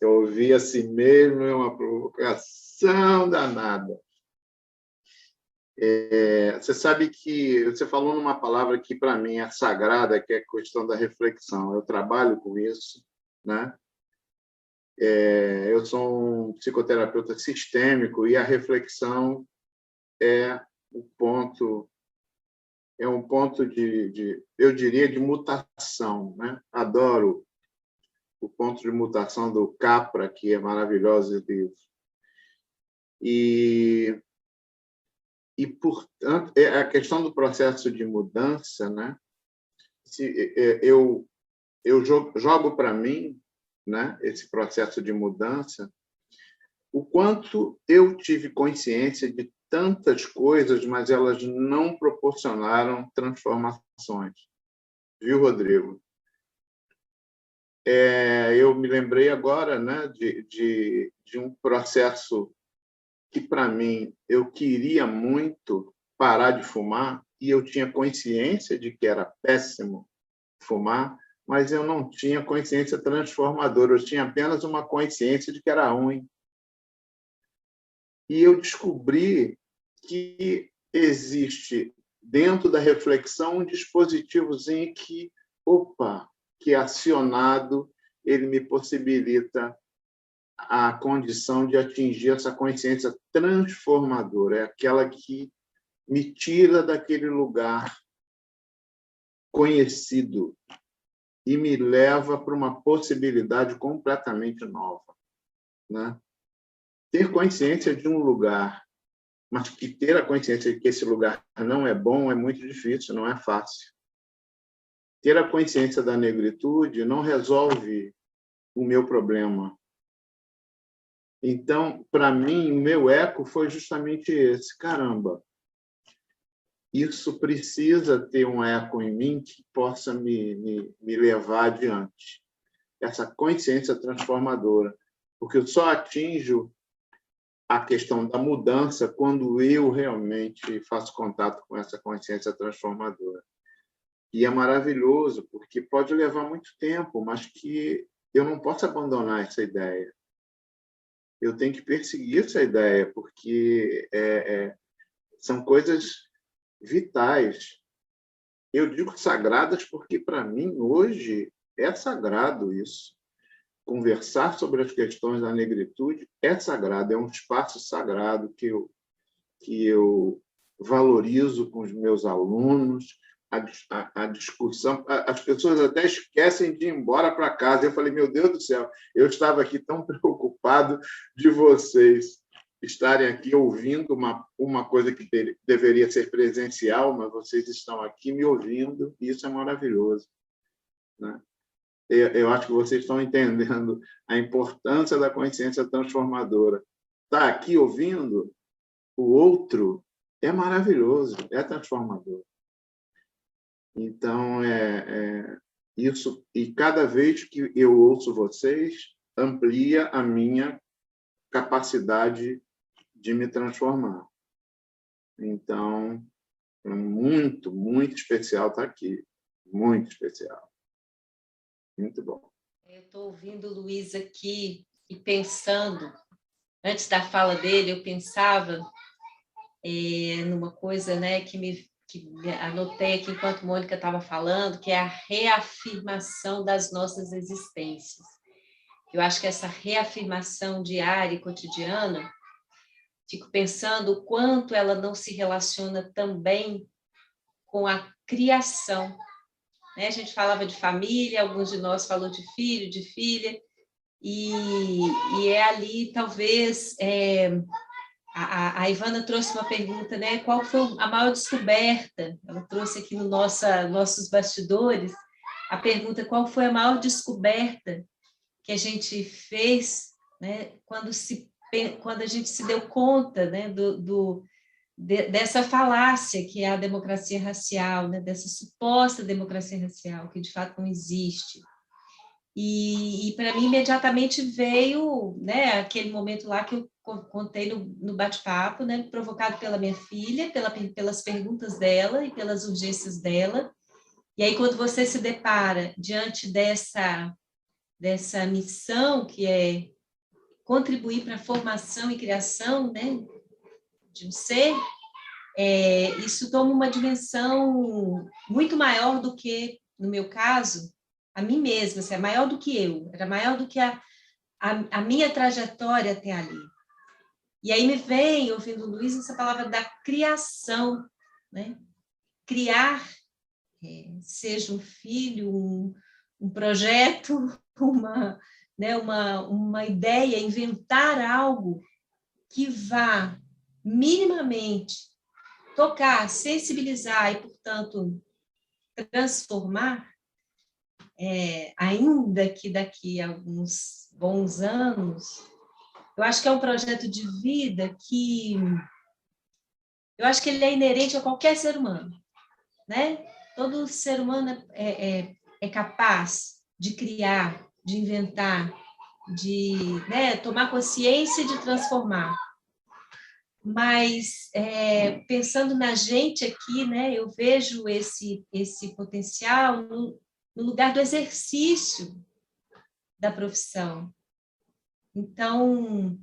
Eu ouvi assim mesmo, é uma provocação danada. Você sabe que você falou numa palavra que, para mim, é sagrada, que é a questão da reflexão. Eu trabalho com isso, né? Eu sou um psicoterapeuta sistêmico e a reflexão é um ponto eu diria, de mutação, né? Adoro o ponto de mutação do Capra, que é maravilhoso esse livro. E, portanto, a questão do processo de mudança, né? Eu jogo para mim, né, esse processo de mudança, o quanto eu tive consciência de tantas coisas, mas elas não proporcionaram transformações. Viu, Rodrigo? Eu me lembrei agora, né, de um processo que, para mim, eu queria muito parar de fumar e eu tinha consciência de que era péssimo fumar, mas eu não tinha consciência transformadora, eu tinha apenas uma consciência de que era ruim. E eu descobri que existe, dentro da reflexão, um dispositivozinho que é acionado, ele me possibilita a condição de atingir essa consciência transformadora, é aquela que me tira daquele lugar conhecido e me leva para uma possibilidade completamente nova, né? Ter consciência de um lugar, mas que ter a consciência de que esse lugar não é bom é muito difícil, não é fácil. Ter a consciência da negritude não resolve o meu problema. Então, para mim, o meu eco foi justamente esse. Caramba, isso precisa ter um eco em mim que possa me levar adiante. Essa consciência transformadora. Porque eu só atinjo a questão da mudança quando eu realmente faço contato com essa consciência transformadora. E é maravilhoso, porque pode levar muito tempo, mas que eu não posso abandonar essa ideia. Eu tenho que perseguir essa ideia, porque são coisas vitais. Eu digo sagradas porque, para mim, hoje, é sagrado isso. Conversar sobre as questões da negritude é sagrado, é um espaço sagrado que eu valorizo com os meus alunos, a discussão. As pessoas até esquecem de ir embora para casa. Eu falei, meu Deus do céu, eu estava aqui tão preocupado de vocês estarem aqui ouvindo uma coisa que deveria ser presencial, mas vocês estão aqui me ouvindo, e isso é maravilhoso, né? Eu acho que vocês estão entendendo a importância da consciência transformadora. Estar aqui ouvindo o outro é maravilhoso, é transformador. Então, isso, e cada vez que eu ouço vocês, amplia a minha capacidade de me transformar. Então, é muito, muito especial estar aqui. Muito especial. Muito bom. Eu estou ouvindo o Luiz aqui e pensando, antes da fala dele, eu pensava numa coisa, né, que anotei aqui enquanto Mônica estava falando, que é a reafirmação das nossas existências. Eu acho que essa reafirmação diária e cotidiana fico pensando o quanto ela não se relaciona também com a criação, né? A gente falava de família, alguns de nós falou de filho, de filha, e é ali, talvez, a Ivana trouxe uma pergunta, né? Qual foi a maior descoberta? Ela trouxe aqui no nossos bastidores a pergunta: qual foi a maior descoberta que a gente fez, né? Quando a gente se deu conta, né? Dessa falácia que é a democracia racial, né? Dessa suposta democracia racial, que de fato não existe. E para mim, imediatamente veio, né, aquele momento lá que eu contei no bate-papo, né, provocado pela minha filha, pelas perguntas dela e pelas urgências dela. E aí, quando você se depara diante dessa missão, que é contribuir para a formação e criação, né, de um ser, isso toma uma dimensão muito maior do que, no meu caso, a mim mesma, assim, é maior do que eu, era maior do que a minha trajetória até ali. E aí me vem, ouvindo o Luiz, essa palavra da criação, né? Criar, seja um filho, um projeto, uma ideia, inventar algo que vá minimamente tocar, sensibilizar e, portanto, transformar, ainda que daqui a alguns bons anos, eu acho que é um projeto de vida que eu acho que ele é inerente a qualquer ser humano, né? Todo ser humano é capaz de criar, de inventar, de, né, tomar consciência e de transformar. Mas, pensando na gente aqui, né, eu vejo esse potencial no lugar do exercício da profissão. Então,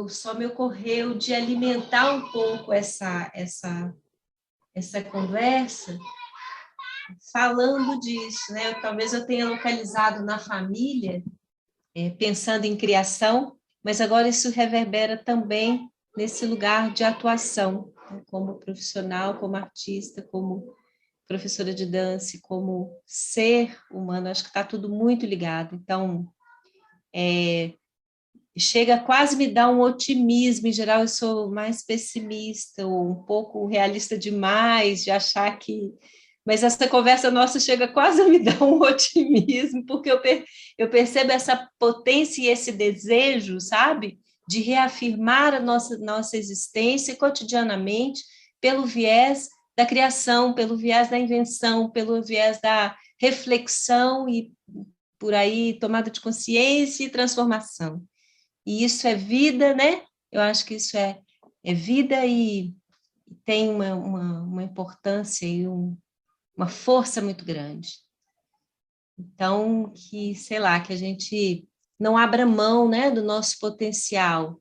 só me ocorreu de alimentar um pouco essa conversa falando disso, né? Talvez eu tenha localizado na família, pensando em criação, mas agora isso reverbera também nesse lugar de atuação, né? Como profissional, como artista, como professora de dança, como ser humano, acho que está tudo muito ligado. Então, chega a quase me dar um otimismo. Em geral, eu sou mais pessimista, ou um pouco realista demais, de achar que... Mas essa conversa nossa chega quase a me dar um otimismo, porque eu percebo essa potência e esse desejo, sabe? De reafirmar a nossa existência cotidianamente pelo viés da criação, pelo viés da invenção, pelo viés da reflexão e, por aí, tomada de consciência e transformação. E isso é vida, né? Eu acho que isso é vida e tem uma importância e uma força muito grande. Então, que, sei lá, que a gente não abra mão, né, do nosso potencial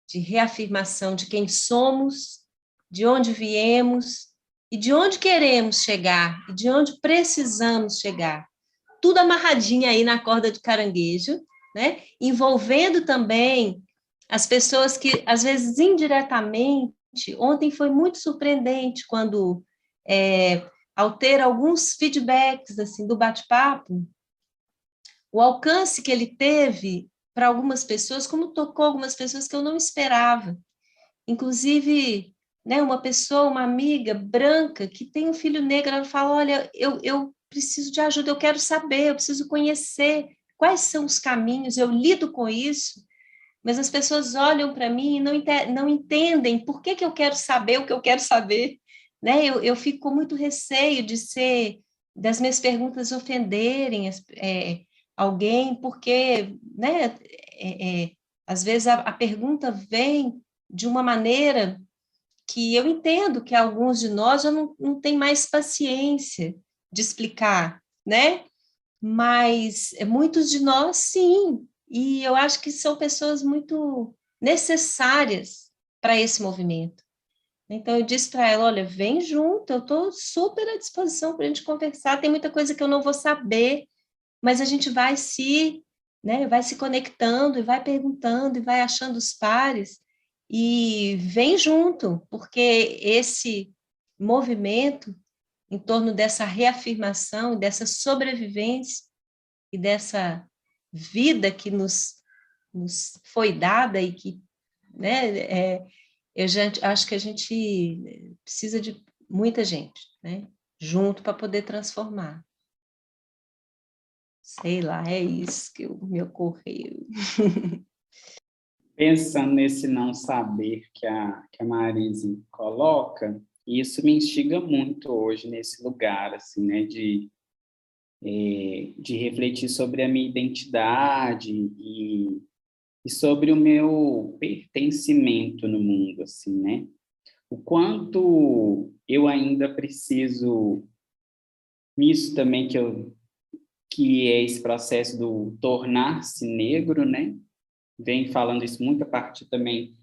de reafirmação de quem somos, de onde viemos e de onde queremos chegar, e de onde precisamos chegar. Tudo amarradinho aí na corda de caranguejo, né? Envolvendo também as pessoas que, às vezes, indiretamente, ontem foi muito surpreendente quando, ao ter alguns feedbacks assim, do bate-papo, o alcance que ele teve para algumas pessoas, como tocou algumas pessoas que eu não esperava. Inclusive, né, uma amiga branca, que tem um filho negro, ela fala, olha, eu preciso de ajuda, eu quero saber, eu preciso conhecer quais são os caminhos, eu lido com isso, mas as pessoas olham para mim e não entendem por que eu quero saber o que eu quero saber, né? Eu fico com muito receio das minhas perguntas ofenderem alguém, porque, né, às vezes a pergunta vem de uma maneira que eu entendo que alguns de nós já não têm mais paciência de explicar, né? Mas muitos de nós, sim, e eu acho que são pessoas muito necessárias para esse movimento. Então, eu disse para ela, olha, vem junto, eu estou super à disposição para a gente conversar, tem muita coisa que eu não vou saber, mas a gente vai se, né? Vai se conectando e vai perguntando e vai achando os pares e vem junto, porque esse movimento em torno dessa reafirmação, dessa sobrevivência e dessa vida que nos foi dada e que, né, eu já acho que a gente precisa de muita gente, né, junto para poder transformar. Sei lá, é isso que me ocorreu. Pensando nesse não saber que a Marise coloca, isso me instiga muito hoje nesse lugar, assim, né, de refletir sobre a minha identidade e sobre o meu pertencimento no mundo, assim, né? O quanto eu ainda preciso, nisso também que é esse processo do tornar-se negro, né? Vem falando isso muito a partir também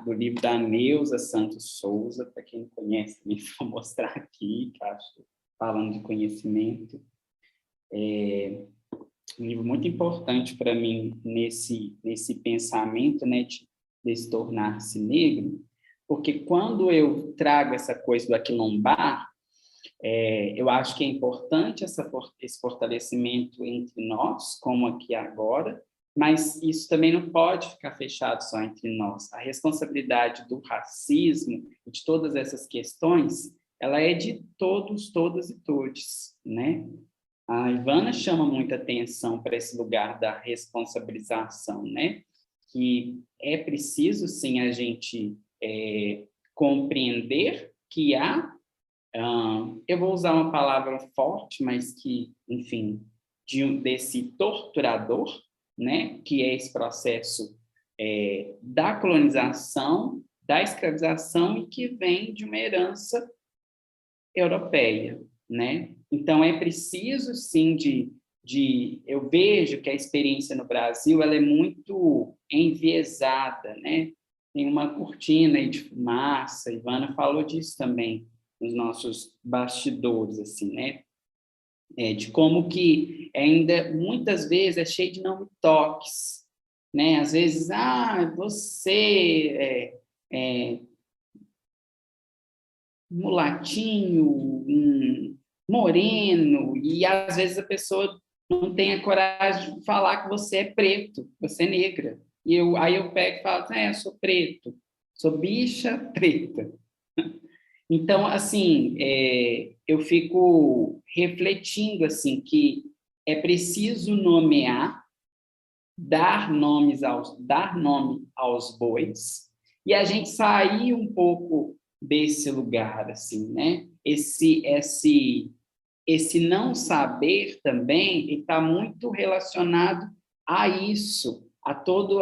do livro da Neuza Santos Souza, para quem não conhece, também vou mostrar aqui, que acho, falando de conhecimento. Um livro muito importante para mim nesse pensamento, né, de se tornar-se negro, porque quando eu trago essa coisa do aquilombar, eu acho que é importante esse fortalecimento entre nós, como aqui agora, mas isso também não pode ficar fechado só entre nós. A responsabilidade do racismo e de todas essas questões, ela é de todos, todas e todes, né? A Ivana chama muita atenção para esse lugar da responsabilização, né? Que é preciso, sim, a gente compreender que há, eu vou usar uma palavra forte, mas que, enfim, desse torturador, né? Que é esse processo da colonização, da escravização e que vem de uma herança europeia, né? Então, é preciso, sim, eu vejo que a experiência no Brasil ela é muito enviesada, né? Tem uma cortina aí de fumaça, a Ivana falou disso também nos nossos bastidores, assim, né? De como que ainda, muitas vezes, é cheio de não toques, né? Às vezes, você mulatinho, moreno, e às vezes a pessoa não tem a coragem de falar que você é preto, você é negra. E aí eu pego e falo, eu sou preto, sou bicha preta. Então, assim, eu fico refletindo assim, que é preciso nomear, dar nome aos bois, e a gente sair um pouco desse lugar, assim, né? Esse não saber também está muito relacionado a isso, a todo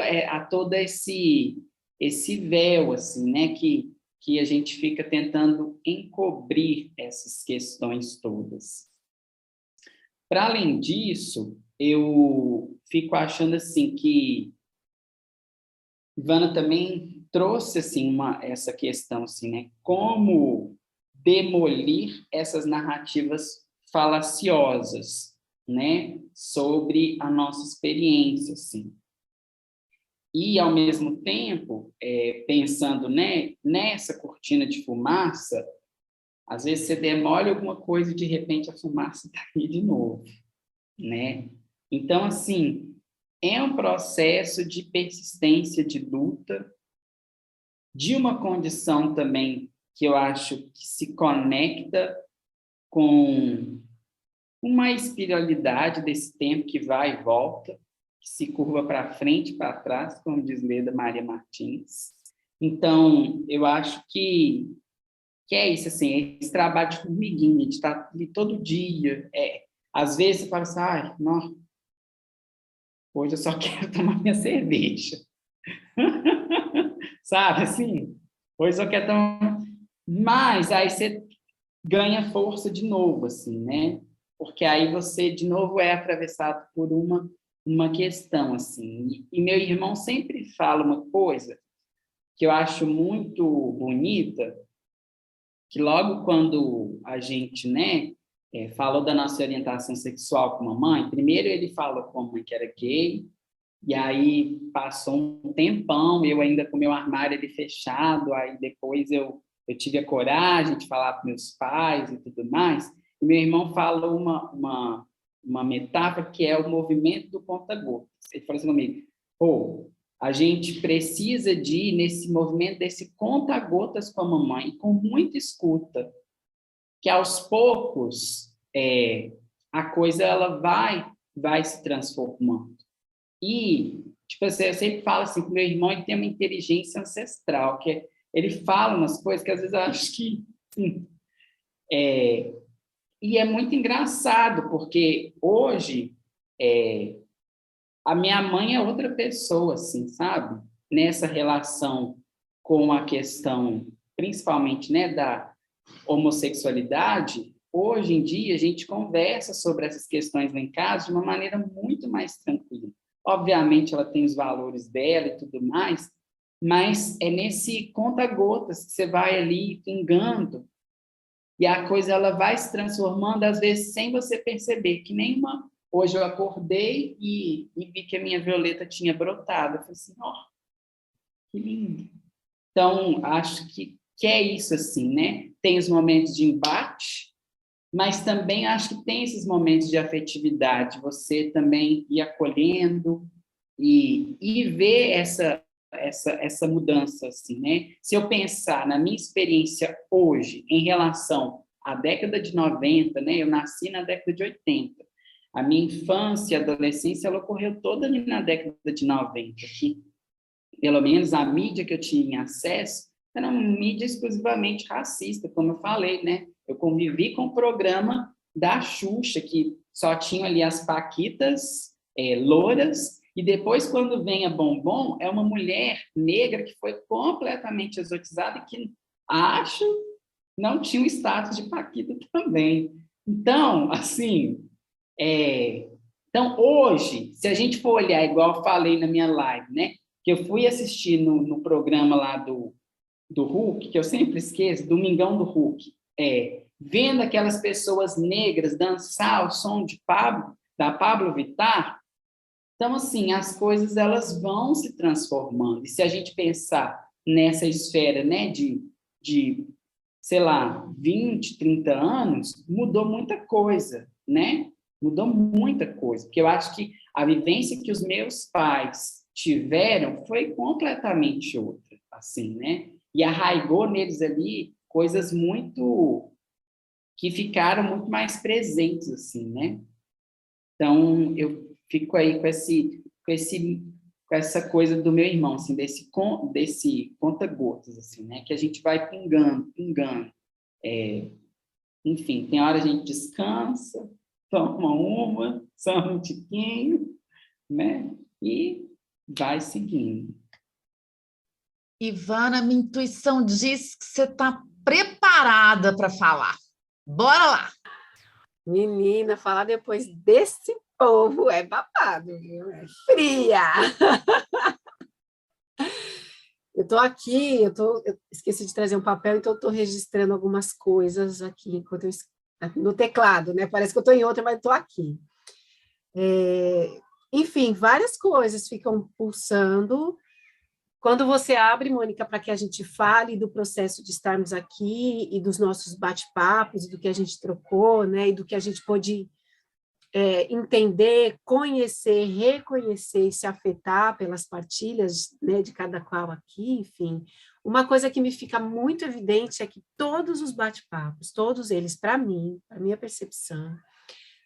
esse véu, assim, né? Que a gente fica tentando encobrir essas questões todas. Para além disso, eu fico achando assim que Ivana também trouxe assim essa questão assim, né? Como demolir essas narrativas falaciosas, né? Sobre a nossa experiência, assim. E ao mesmo tempo, pensando, né? Nessa cortina de fumaça, às vezes você demole alguma coisa e de repente a fumaça está aí de novo, né? Então, assim, é um processo de persistência, de luta, de uma condição também que eu acho que se conecta com uma espiralidade desse tempo que vai e volta, que se curva para frente e para trás, como diz Leda Maria Martins. Então, eu acho que é isso, assim, esse trabalho de formiguinha, de estar ali todo dia. Às vezes você fala assim, não, hoje eu só quero tomar minha cerveja. Sabe, assim? Hoje eu só quero tomar... Mas aí você ganha força de novo, assim, né? Porque aí você, de novo, é atravessado por uma questão, assim. E meu irmão sempre fala uma coisa que eu acho muito bonita, que logo quando a gente, né, falou da nossa orientação sexual com a mamãe. Primeiro ele falou com a mãe que era gay, e aí passou um tempão, eu ainda com meu armário ali fechado, aí depois eu tive a coragem de falar para meus pais e tudo mais, e meu irmão falou uma metáfora que é o movimento do conta-gotas. Ele falou assim comigo, pô, a gente precisa de ir nesse movimento desse conta-gotas com a mamãe, com muita escuta, que aos poucos a coisa ela vai se transformando. E, tipo assim, eu sempre falo assim, que meu irmão ele tem uma inteligência ancestral, que ele fala umas coisas que às vezes eu acho que... E é muito engraçado, porque hoje a minha mãe é outra pessoa, assim, sabe? Nessa relação com a questão, principalmente, né, da homossexualidade, hoje em dia a gente conversa sobre essas questões lá em casa de uma maneira muito mais tranquila. Obviamente ela tem os valores dela e tudo mais, mas é nesse conta-gotas que você vai ali pingando e a coisa ela vai se transformando, às vezes sem você perceber, que nem uma... Hoje eu acordei e vi que a minha violeta tinha brotado. Eu falei assim, ó, que lindo. Então, acho que é isso, assim, né? Tem os momentos de embate, mas também acho que tem esses momentos de afetividade, você também ir acolhendo e ver essa mudança, assim, né? Se eu pensar na minha experiência hoje em relação à década de 90, né? Eu nasci na década de 80. A minha infância e adolescência, ela ocorreu toda ali na década de 90, que pelo menos a mídia que eu tinha acesso era uma mídia exclusivamente racista, como eu falei, né? Eu convivi com o programa da Xuxa, que só tinha ali as paquitas louras, e depois, quando vem a Bombom, é uma mulher negra que foi completamente exotizada e que, acho, não tinha o status de paquita também. Então, assim... Então, hoje, se a gente for olhar, igual eu falei na minha live, né? Que eu fui assistir no programa lá do Hulk, que eu sempre esqueço, Domingão do Hulk, vendo aquelas pessoas negras dançar ao som da Pablo Vittar. Então, assim, as coisas elas vão se transformando. E se a gente pensar nessa esfera, né, de sei lá, 20, 30 anos, mudou muita coisa, né? Mudou muita coisa, porque eu acho que a vivência que os meus pais tiveram foi completamente outra, assim, né? E arraigou neles ali coisas muito... que ficaram muito mais presentes, assim, né? Então, eu fico aí com essa coisa do meu irmão, assim, desse conta-gotas, assim, né? Que a gente vai pingando. Enfim, tem hora a gente descansa, toma uma, só um tiquinho, né? E vai seguindo. Ivana, minha intuição diz que você está preparada para falar. Bora lá! Menina, falar depois desse povo é babado, viu? É fria! Eu estou aqui, eu esqueci de trazer um papel, então eu estou registrando algumas coisas aqui no teclado, né? Parece que eu estou em outra, mas estou aqui. Enfim, várias coisas ficam pulsando. Quando você abre, Mônica, para que a gente fale do processo de estarmos aqui e dos nossos bate-papos, do que a gente trocou, né? E do que a gente pôde entender, conhecer, reconhecer e se afetar pelas partilhas, né, de cada qual aqui, enfim. Uma coisa que me fica muito evidente é que todos os bate-papos, todos eles, para mim, para minha percepção,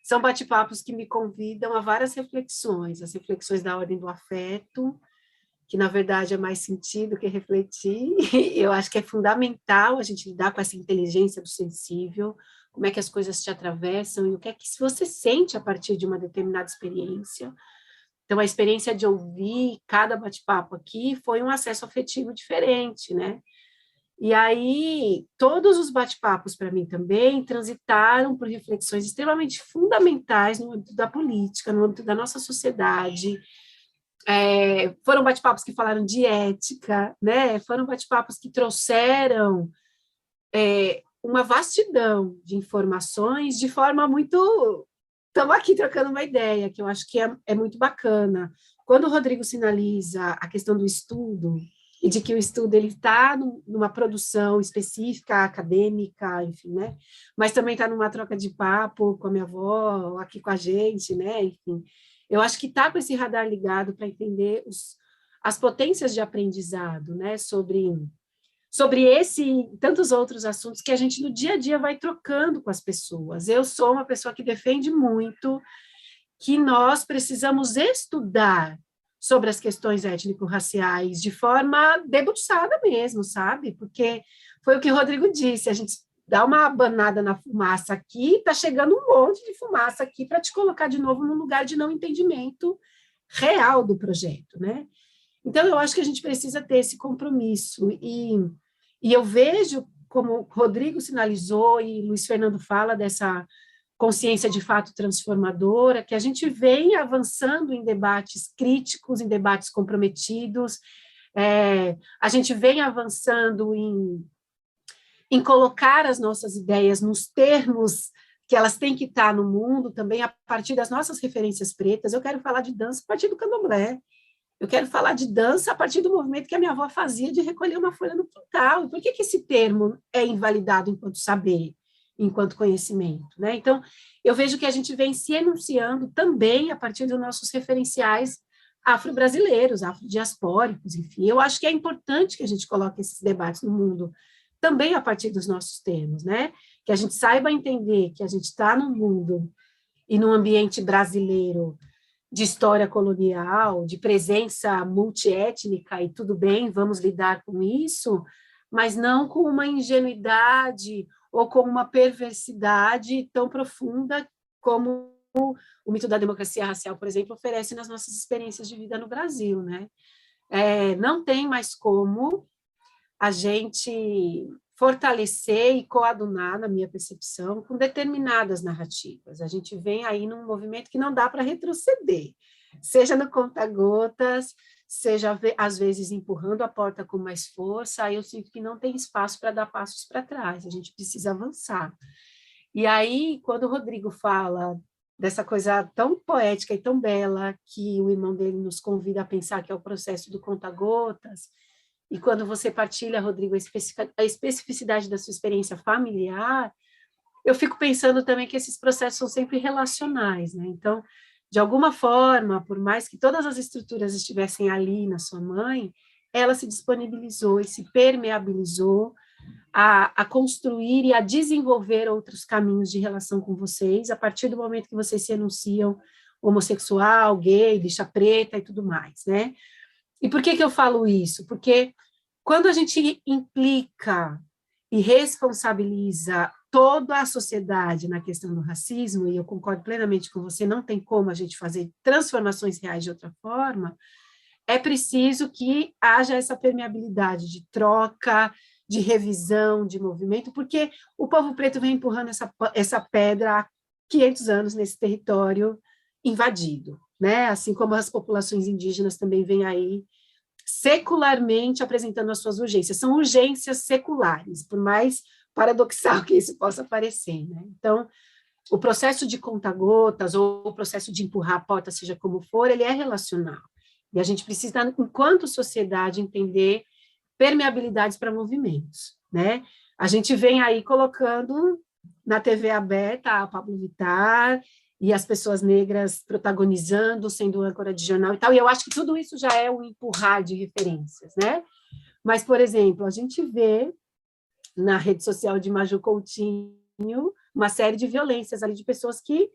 são bate-papos que me convidam a várias reflexões, as reflexões da ordem do afeto, que na verdade é mais sentido que refletir. Eu acho que é fundamental a gente lidar com essa inteligência do sensível, como é que as coisas te atravessam e o que é que você sente a partir de uma determinada experiência. Então, a experiência de ouvir cada bate-papo aqui foi um acesso afetivo diferente, né? E aí, todos os bate-papos, para mim também, transitaram por reflexões extremamente fundamentais no âmbito da política, no âmbito da nossa sociedade. Foram bate-papos que falaram de ética, né? Foram bate-papos que trouxeram uma vastidão de informações de forma muito... Estamos aqui trocando uma ideia, que eu acho que é muito bacana. Quando o Rodrigo sinaliza a questão do estudo, e de que o estudo está numa produção específica, acadêmica, enfim, né? Mas também está numa troca de papo com a minha avó, aqui com a gente, né? Enfim, eu acho que está com esse radar ligado para entender as potências de aprendizado, né? Sobre esse e tantos outros assuntos que a gente no dia a dia vai trocando com as pessoas. Eu sou uma pessoa que defende muito que nós precisamos estudar sobre as questões étnico-raciais de forma debruçada mesmo, sabe? Porque foi o que o Rodrigo disse, a gente dá uma abanada na fumaça aqui, está chegando um monte de fumaça aqui para te colocar de novo num lugar de não entendimento real do projeto, né? Então, eu acho que a gente precisa ter esse compromisso, e eu vejo, como o Rodrigo sinalizou e Luiz Fernando fala dessa consciência de fato transformadora, que a gente vem avançando em debates críticos, em debates comprometidos, a gente vem avançando em colocar as nossas ideias nos termos que elas têm que estar no mundo, também a partir das nossas referências pretas. Eu quero falar de dança a partir do candomblé, eu quero falar de dança a partir do movimento que a minha avó fazia de recolher uma folha no quintal. Por que esse termo é invalidado enquanto saber, enquanto conhecimento, né? Então, eu vejo que a gente vem se enunciando também a partir dos nossos referenciais afro-brasileiros, afrodiaspóricos, enfim. Eu acho que é importante que a gente coloque esses debates no mundo também a partir dos nossos termos, né? Que a gente saiba entender que a gente está no mundo e num ambiente brasileiro de história colonial, de presença multiétnica, e tudo bem, vamos lidar com isso, mas não com uma ingenuidade ou com uma perversidade tão profunda como o mito da democracia racial, por exemplo, oferece nas nossas experiências de vida no Brasil, né? Não tem mais como a gente fortalecer e coadunar, na minha percepção, com determinadas narrativas. A gente vem aí num movimento que não dá para retroceder, seja no conta-gotas, seja, às vezes, empurrando a porta com mais força. Aí eu sinto que não tem espaço para dar passos para trás, a gente precisa avançar. E aí, quando o Rodrigo fala dessa coisa tão poética e tão bela que o irmão dele nos convida a pensar, que é o processo do conta-gotas, e quando você partilha, Rodrigo, a especificidade da sua experiência familiar, eu fico pensando também que esses processos são sempre relacionais, né? Então, de alguma forma, por mais que todas as estruturas estivessem ali na sua mãe, ela se disponibilizou e se permeabilizou a construir e a desenvolver outros caminhos de relação com vocês, a partir do momento que vocês se enunciam homossexual, gay, bicha preta e tudo mais, né? E por que eu falo isso? Porque quando a gente implica e responsabiliza toda a sociedade na questão do racismo, e eu concordo plenamente com você, não tem como a gente fazer transformações reais de outra forma, é preciso que haja essa permeabilidade de troca, de revisão, de movimento, porque o povo preto vem empurrando essa pedra há 500 anos nesse território invadido, né? Assim como as populações indígenas também vêm aí secularmente apresentando as suas urgências. São urgências seculares, por mais paradoxal que isso possa parecer, né? Então, o processo de conta-gotas ou o processo de empurrar a porta, seja como for, ele é relacional. E a gente precisa, enquanto sociedade, entender permeabilidades para movimentos, né? A gente vem aí colocando na TV aberta a Pablo Vittar e as pessoas negras protagonizando, sendo âncora de jornal e tal, e eu acho que tudo isso já é um empurrar de referências, né? Mas, por exemplo, a gente vê na rede social de Maju Coutinho uma série de violências ali de pessoas que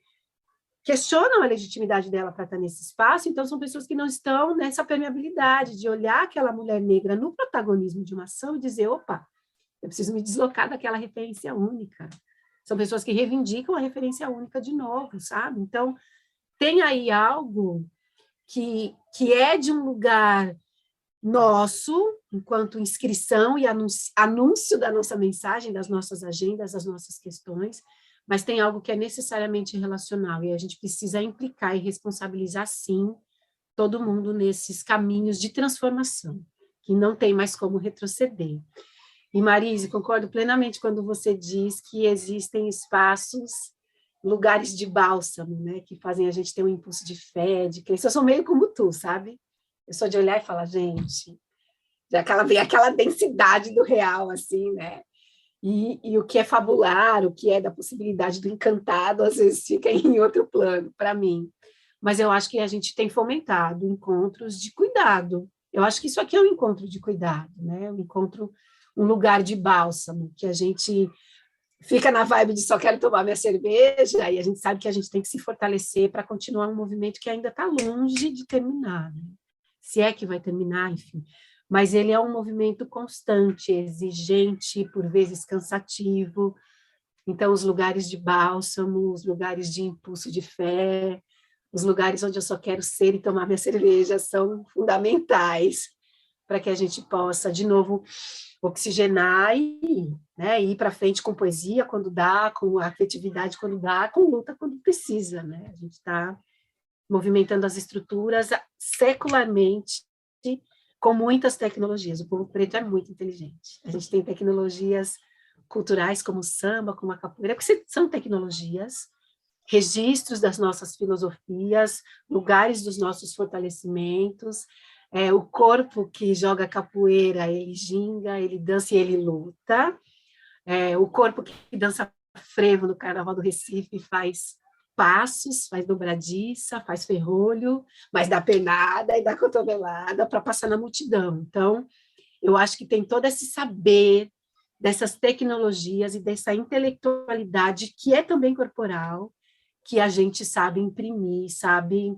questionam a legitimidade dela para estar nesse espaço, então são pessoas que não estão nessa permeabilidade de olhar aquela mulher negra no protagonismo de uma ação e dizer, opa, eu preciso me deslocar daquela referência única. São pessoas que reivindicam a referência única de novo, sabe? Então, tem aí algo que é de um lugar nosso, enquanto inscrição e anúncio da nossa mensagem, das nossas agendas, das nossas questões, mas tem algo que é necessariamente relacional, e a gente precisa implicar e responsabilizar, sim, todo mundo nesses caminhos de transformação, que não tem mais como retroceder. E, Marise, concordo plenamente quando você diz que existem espaços, lugares de bálsamo, né, que fazem a gente ter um impulso de fé, de crença. Eu sou meio como tu, sabe? Eu sou de olhar e falar, gente, vem aquela densidade do real, assim, né? E o que é fabular, o que é da possibilidade do encantado, às vezes fica em outro plano, para mim. Mas eu acho que a gente tem fomentado encontros de cuidado. Eu acho que isso aqui é um encontro de cuidado, né? Um lugar de bálsamo, que a gente fica na vibe de só quero tomar minha cerveja, e a gente sabe que a gente tem que se fortalecer para continuar um movimento que ainda está longe de terminar, né? Se é que vai terminar, enfim. Mas ele é um movimento constante, exigente, por vezes cansativo. Então, os lugares de bálsamo, os lugares de impulso de fé, os lugares onde eu só quero ser e tomar minha cerveja são fundamentais para que a gente possa, de novo, oxigenar e, né, ir para frente com poesia quando dá, com afetividade quando dá, com luta quando precisa. Né? A gente está movimentando as estruturas secularmente, com muitas tecnologias. O povo preto é muito inteligente. A gente tem tecnologias culturais como o samba, como a capoeira, porque são tecnologias, registros das nossas filosofias, lugares dos nossos fortalecimentos, o corpo que joga capoeira, ele ginga, ele dança e ele luta, o corpo que dança frevo no Carnaval do Recife faz passos, faz dobradiça, faz ferrolho, mas dá penada e dá cotovelada para passar na multidão. Então, eu acho que tem todo esse saber dessas tecnologias e dessa intelectualidade que é também corporal, que a gente sabe imprimir, sabe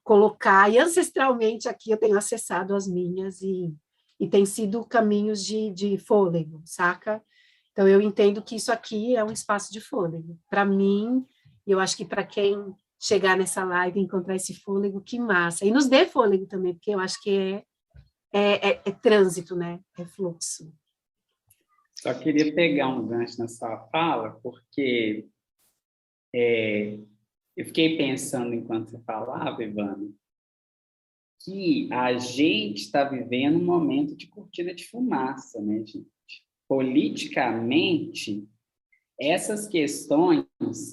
colocar, e ancestralmente aqui eu tenho acessado as minhas, e tem sido caminhos de fôlego, saca? Então, eu entendo que isso aqui é um espaço de fôlego. Para mim, e eu acho que para quem chegar nessa live e encontrar esse fôlego, que massa. E nos dê fôlego também, porque eu acho que é trânsito, né? É fluxo. Só queria pegar um gancho na sua fala, porque eu fiquei pensando enquanto você falava, Ivana, que a gente está vivendo um momento de cortina de fumaça, né, gente? Politicamente, essas questões,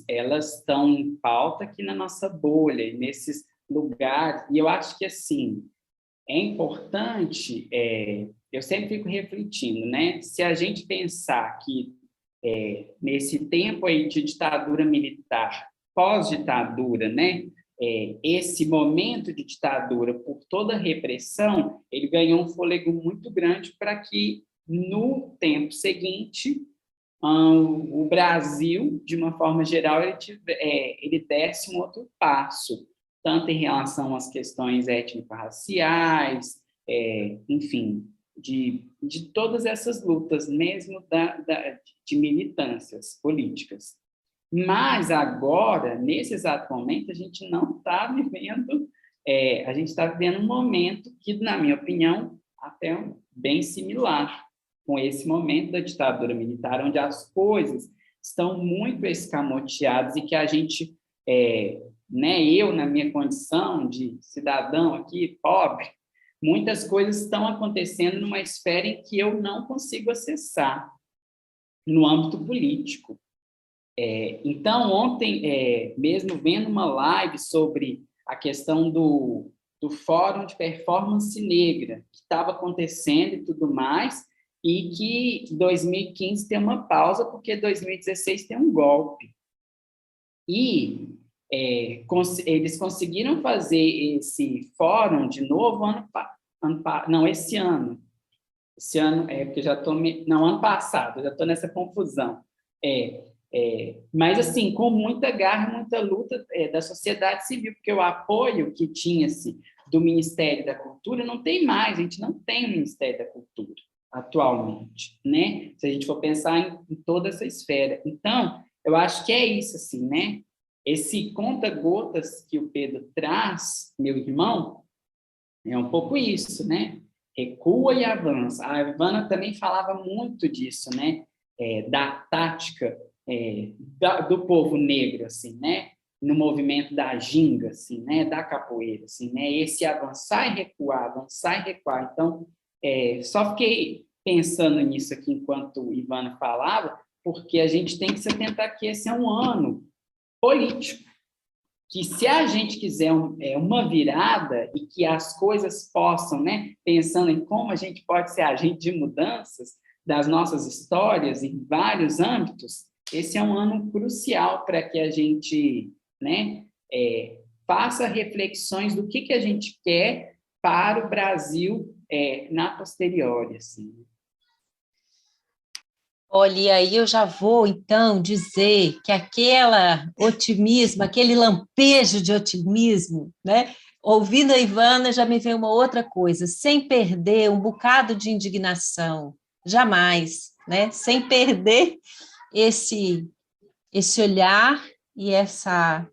elas estão em pauta aqui na nossa bolha, e nesses lugares, e eu acho que, assim, é importante, eu sempre fico refletindo, né? Se a gente pensar que nesse tempo aí de ditadura militar, pós-ditadura, né? Esse momento de ditadura, por toda a repressão, ele ganhou um fôlego muito grande para que, no tempo seguinte, o Brasil, de uma forma geral, ele desse um outro passo, tanto em relação às questões étnico-raciais, enfim, de todas essas lutas, mesmo de militâncias políticas. Mas agora, nesse exato momento, a gente não está vivendo, a gente está vivendo um momento que, na minha opinião, até bem similar com esse momento da ditadura militar, onde as coisas estão muito escamoteadas e que a gente, né, eu, na minha condição de cidadão aqui, pobre, muitas coisas estão acontecendo numa esfera em que eu não consigo acessar, no âmbito político. Então, ontem, mesmo vendo uma live sobre a questão do Fórum de Performance Negra, que estava acontecendo e tudo mais, e que 2015 tem uma pausa, porque 2016 tem um golpe. E eles conseguiram fazer esse fórum de novo esse ano. Esse ano, porque já estou... Não, ano passado, já estou nessa confusão. Mas, assim, com muita garra, muita luta da sociedade civil, porque o apoio que tinha-se do Ministério da Cultura não tem mais, a gente não tem o Ministério da Cultura atualmente, né? Se a gente for pensar em toda essa esfera. Então, eu acho que é isso, assim, né? Esse conta-gotas que o Pedro traz, meu irmão, é um pouco isso, né? Recua e avança. A Ivana também falava muito disso, né? Da tática do povo negro, assim, né? No movimento da ginga, assim, né? Da capoeira, assim, né? Esse avançar e recuar. Então, só fiquei pensando nisso aqui enquanto Ivana falava, porque a gente tem que se atentar que esse é um ano político, que se a gente quiser uma virada e que as coisas possam, né, pensando em como a gente pode ser agente de mudanças das nossas histórias em vários âmbitos, esse é um ano crucial para que a gente, né, faça reflexões do que a gente quer para o Brasil na posteriori, assim. Olha, e aí eu já vou, então, dizer que aquele otimismo, aquele lampejo de otimismo, né? Ouvindo a Ivana, já me veio uma outra coisa, sem perder um bocado de indignação, jamais, né? Sem perder esse olhar e essa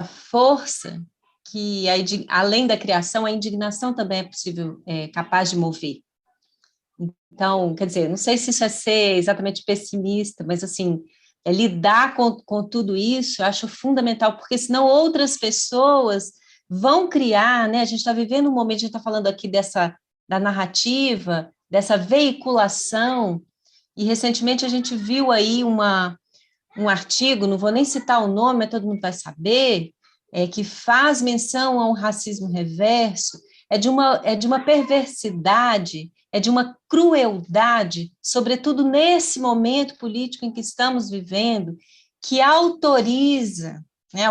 força que, além da criação, a indignação também é possível, capaz de mover. Então, quer dizer, não sei se isso é ser exatamente pessimista, mas, assim, lidar com tudo isso, eu acho fundamental, porque senão outras pessoas vão criar, né? A gente está vivendo um momento, a gente está falando aqui da narrativa, dessa veiculação, e recentemente a gente viu aí um artigo, não vou nem citar o nome, mas todo mundo vai saber, que faz menção a um racismo reverso, é de uma perversidade, é de uma crueldade, sobretudo nesse momento político em que estamos vivendo, que autoriza, né,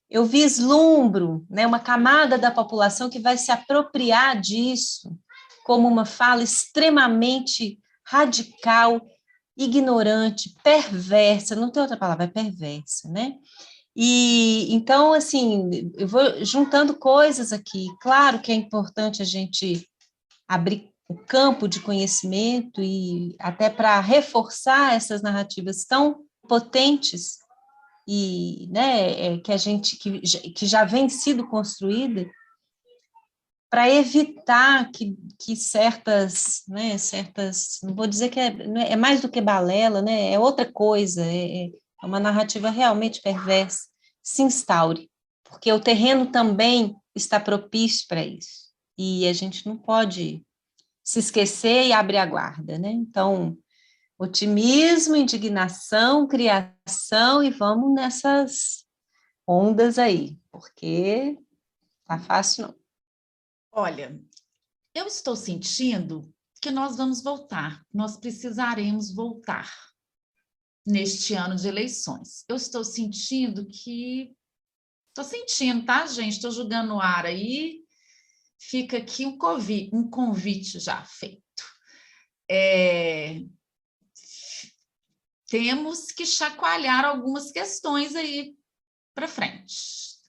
eu vislumbro, né, uma camada da população que vai se apropriar disso como uma fala extremamente radical, ignorante, perversa, não tem outra palavra, é perversa, né? E, então, assim, eu vou juntando coisas aqui. Claro que é importante a gente abrir o campo de conhecimento e até para reforçar essas narrativas tão potentes e, né, que já vem sido construída para evitar que certas, não vou dizer que é mais do que balela, né, é outra coisa, é uma narrativa realmente perversa, se instaure, porque o terreno também está propício para isso, e a gente não pode se esquecer e abrir a guarda, né? Então, otimismo, indignação, criação, e vamos nessas ondas aí, porque tá fácil não. Olha, eu estou sentindo que nós vamos voltar, nós precisaremos voltar neste ano de eleições. Eu estou sentindo, tá, gente? Estou jogando no ar aí, fica aqui um convite já feito. Temos que chacoalhar algumas questões aí para frente.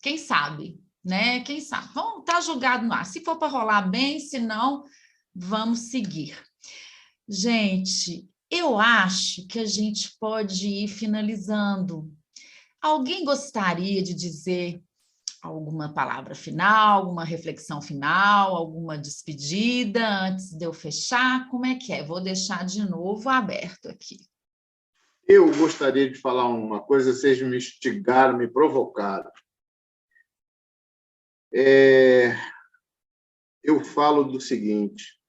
Quem sabe, né? Quem sabe? Vamos estar jogado no ar. Se for para rolar bem, se não, vamos seguir. Gente, eu acho que a gente pode ir finalizando. Alguém gostaria de dizer alguma palavra final, alguma reflexão final, alguma despedida antes de eu fechar? Como é que é? Vou deixar de novo aberto aqui. Eu gostaria de falar uma coisa, vocês me instigaram, me provocaram. Eu falo do seguinte: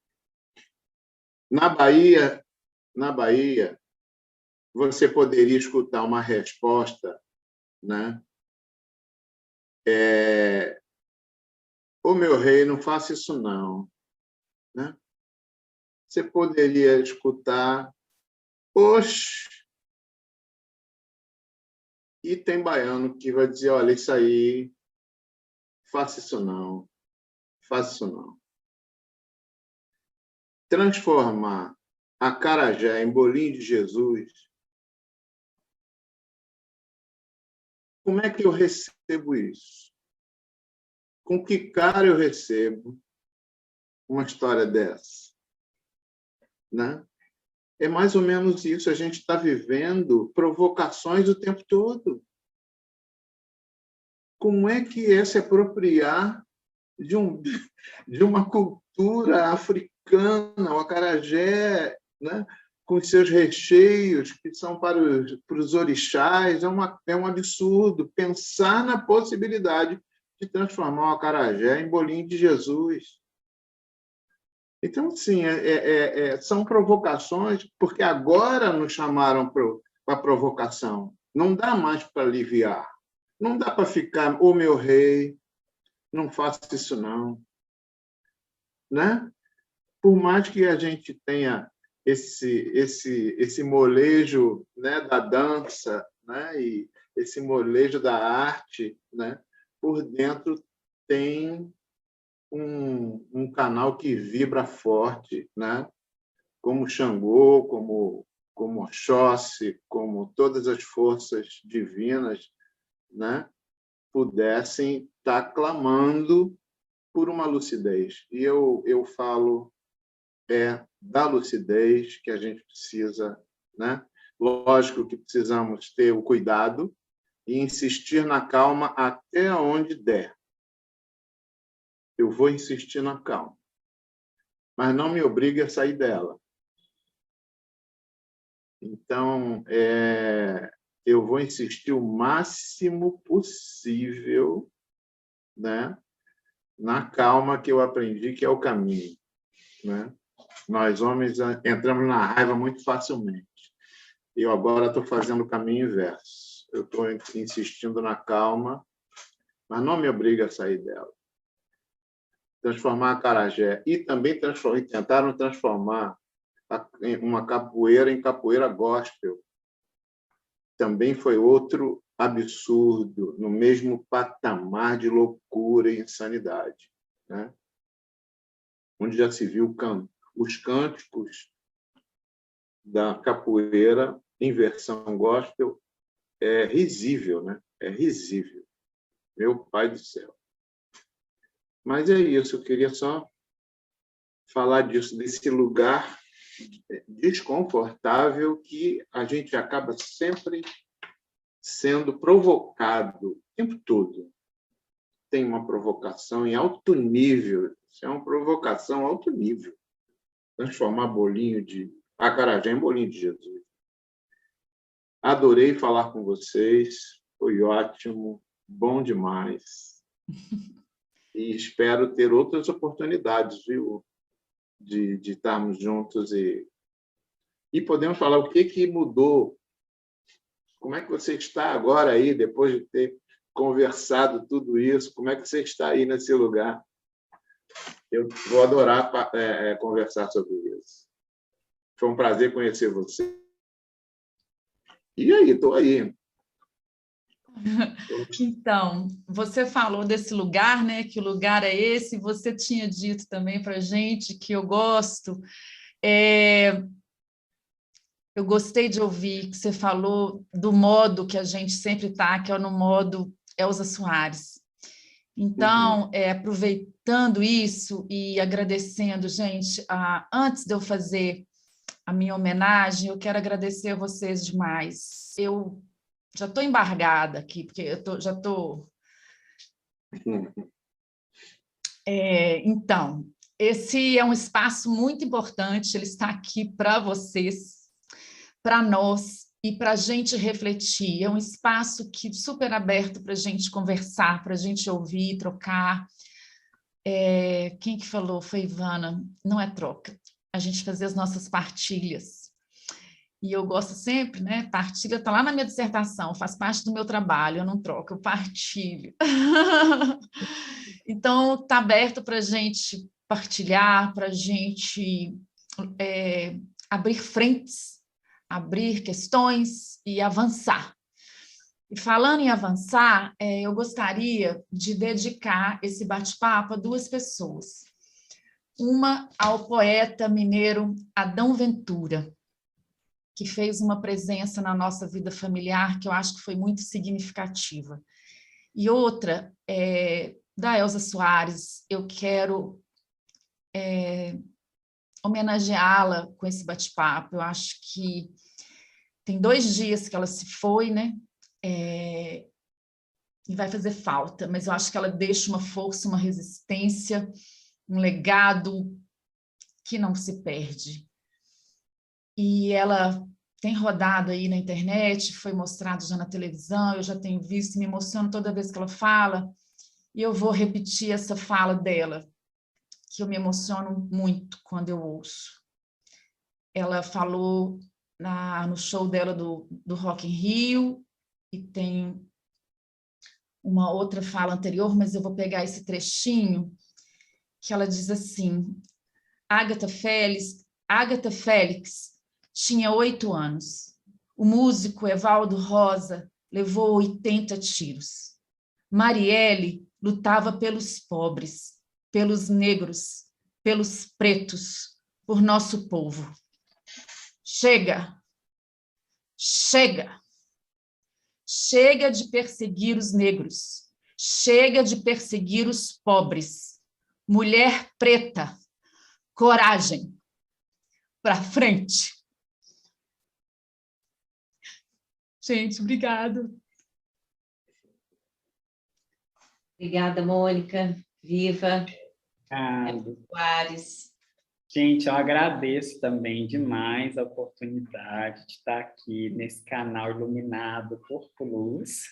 na Bahia, você poderia escutar uma resposta, né? Ô, meu rei, não faça isso não, né? Você poderia escutar, oxe, e tem baiano que vai dizer, olha, isso aí, faça isso não, faça isso não. Transformar acarajé em bolinho de Jesus, como é que eu recebo isso? Com que cara eu recebo uma história dessa? Né? É mais ou menos isso, a gente está vivendo provocações o tempo todo. Como é que é se apropriar de uma cultura africana, o acarajé, né? Com seus recheios, que são para os orixás, é um absurdo pensar na possibilidade de transformar o acarajé em bolinho de Jesus. Então, assim, são provocações, porque agora nos chamaram para a provocação. Não dá mais para aliviar. Não dá para ficar, ô meu rei, não faça isso não. Né? Por mais que a gente tenha esse molejo, né, da dança, né, e esse molejo da arte, né, por dentro tem um canal que vibra forte, né, como Xangô, como Oxóssi, como todas as forças divinas, né, pudessem estar clamando por uma lucidez. E eu falo da lucidez que a gente precisa, né? Lógico que precisamos ter o cuidado e insistir na calma até onde der. Eu vou insistir na calma, mas não me obrigue a sair dela. Então, eu vou insistir o máximo possível, né, na calma que eu aprendi, que é o caminho, né? Nós, homens, entramos na raiva muito facilmente. Eu agora estou fazendo o caminho inverso. Eu estou insistindo na calma, mas não me obriga a sair dela. Transformar a acarajé. E também tentaram transformar uma capoeira em capoeira gospel. Também foi outro absurdo, no mesmo patamar de loucura e insanidade, né? Onde já se viu os cânticos da capoeira em versão gospel, é risível, né? É risível. Meu pai do céu. Mas é isso, eu queria só falar disso, desse lugar desconfortável que a gente acaba sempre sendo provocado o tempo todo. Tem uma provocação em alto nível, isso é uma provocação alto nível. Transformar bolinho de acarajé em bolinho de Jesus. Adorei falar com vocês, foi ótimo, bom demais. E espero ter outras oportunidades, viu, de estarmos juntos e podemos falar o que mudou. Como é que você está agora aí, depois de ter conversado tudo isso? Como é que você está aí nesse lugar? Eu vou adorar conversar sobre isso. Foi um prazer conhecer você. E aí, estou aí. Então, você falou desse lugar, né? Que lugar é esse? Você tinha dito também para a gente que eu gosto. Eu gostei de ouvir que você falou do modo que a gente sempre está, que é no modo Elza Soares. Então, aproveitando isso e agradecendo, gente, antes de eu fazer a minha homenagem, eu quero agradecer a vocês demais. Eu já estou embargada aqui, porque já estou... Então, esse é um espaço muito importante, ele está aqui para vocês, para nós e para a gente refletir. É um espaço super aberto para a gente conversar, para a gente ouvir, trocar. Quem que falou? Foi Ivana. Não é troca. A gente fazer as nossas partilhas. E eu gosto sempre, né? Partilha está lá na minha dissertação, faz parte do meu trabalho, eu não troco, eu partilho. Então, está aberto para a gente partilhar, para a gente abrir frentes, abrir questões e avançar. E falando em avançar, eu gostaria de dedicar esse bate-papo a duas pessoas. Uma ao poeta mineiro Adão Ventura, que fez uma presença na nossa vida familiar que eu acho que foi muito significativa. E outra, da Elza Soares, eu quero homenageá-la com esse bate-papo. Eu acho que tem 2 dias que ela se foi, né? E vai fazer falta, mas eu acho que ela deixa uma força, uma resistência, um legado que não se perde. E ela tem rodado aí na internet, foi mostrado já na televisão, eu já tenho visto, me emociono toda vez que ela fala, e eu vou repetir essa fala dela. que eu me emociono muito quando eu ouço. Ela falou no show dela do Rock in Rio, e tem uma outra fala anterior, mas eu vou pegar esse trechinho, que ela diz assim: Agatha Félix tinha 8 anos. O músico Evaldo Rosa levou 80 tiros. Marielle lutava pelos pobres, pelos negros, pelos pretos, por nosso povo. Chega! Chega! Chega de perseguir os negros. Chega de perseguir os pobres. Mulher preta, coragem. Para frente. Gente, obrigado. Obrigada, Mônica. Viva. Ah, Soares. gente, eu agradeço também demais a oportunidade de estar aqui nesse canal iluminado por luz.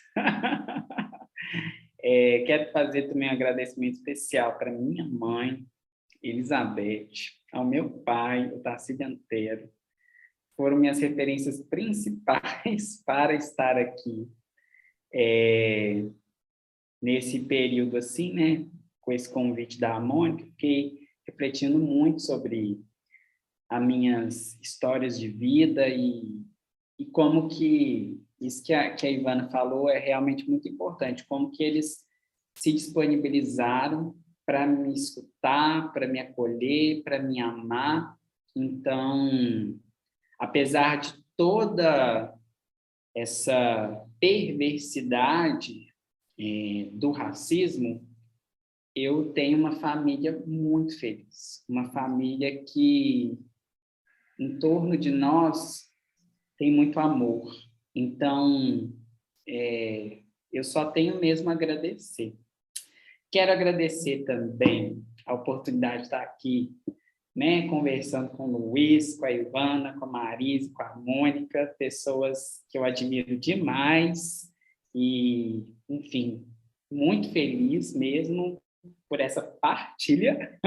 Quero fazer também um agradecimento especial para minha mãe, Elizabeth, ao meu pai, o Tarcísio Antero. Foram minhas referências principais para estar aqui nesse período assim, né? Com esse convite da Mônica, fiquei refletindo muito sobre as minhas histórias de vida e como que isso que a Ivana falou é realmente muito importante, como que eles se disponibilizaram para me escutar, para me acolher, para me amar. Então, apesar de toda essa perversidade do racismo, eu tenho uma família muito feliz, uma família que, em torno de nós, tem muito amor. Então, eu só tenho mesmo a agradecer. Quero agradecer também a oportunidade de estar aqui, né, conversando com o Luiz, com a Ivana, com a Marisa, com a Mônica, pessoas que eu admiro demais e, enfim, muito feliz mesmo por essa partilha,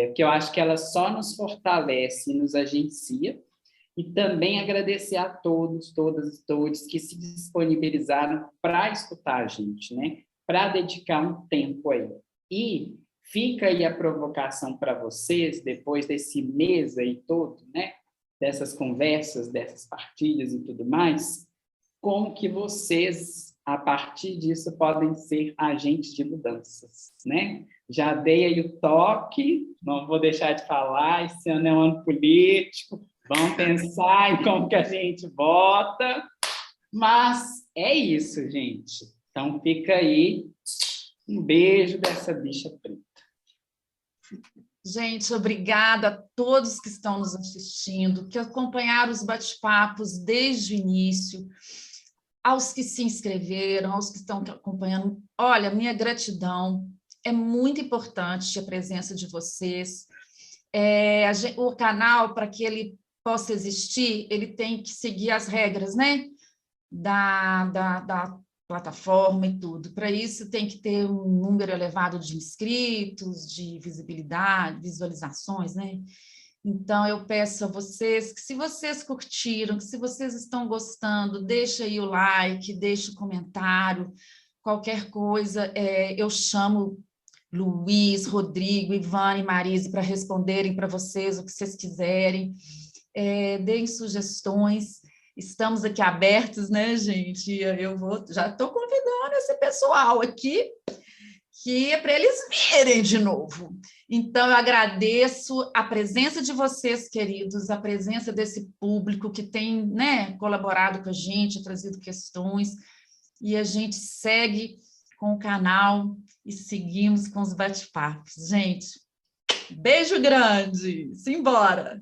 porque eu acho que ela só nos fortalece e nos agencia, e também agradecer a todos, todas e todos que se disponibilizaram para escutar a gente, né, para dedicar um tempo aí. E fica aí a provocação para vocês, depois desse mês aí todo, né, dessas conversas, dessas partilhas e tudo mais, como que vocês, a partir disso, podem ser agentes de mudanças, né? Já dei aí o toque, não vou deixar de falar, esse ano é um ano político, vamos pensar em como que a gente vota, mas é isso, gente. Então, fica aí um beijo dessa bicha preta. Gente, obrigada a todos que estão nos assistindo, que acompanharam os bate-papos desde o início, aos que se inscreveram, aos que estão acompanhando. Olha, minha gratidão, é muito importante a presença de vocês. O canal, para que ele possa existir, ele tem que seguir as regras, né, da plataforma e tudo. Para isso, tem que ter um número elevado de inscritos, de visibilidade, visualizações, né? Então, eu peço a vocês que, se vocês curtiram, que se vocês estão gostando, deixa aí o like, deixa o comentário, qualquer coisa, eu chamo Luiz, Rodrigo, Ivana e Marise para responderem para vocês o que vocês quiserem, deem sugestões. Estamos aqui abertos, né, gente? Já estou convidando esse pessoal aqui, que é para eles virem de novo. Então, eu agradeço a presença de vocês, queridos, a presença desse público que tem, né, colaborado com a gente, trazido questões, e a gente segue com o canal e seguimos com os bate-papos. Gente, beijo grande! Simbora!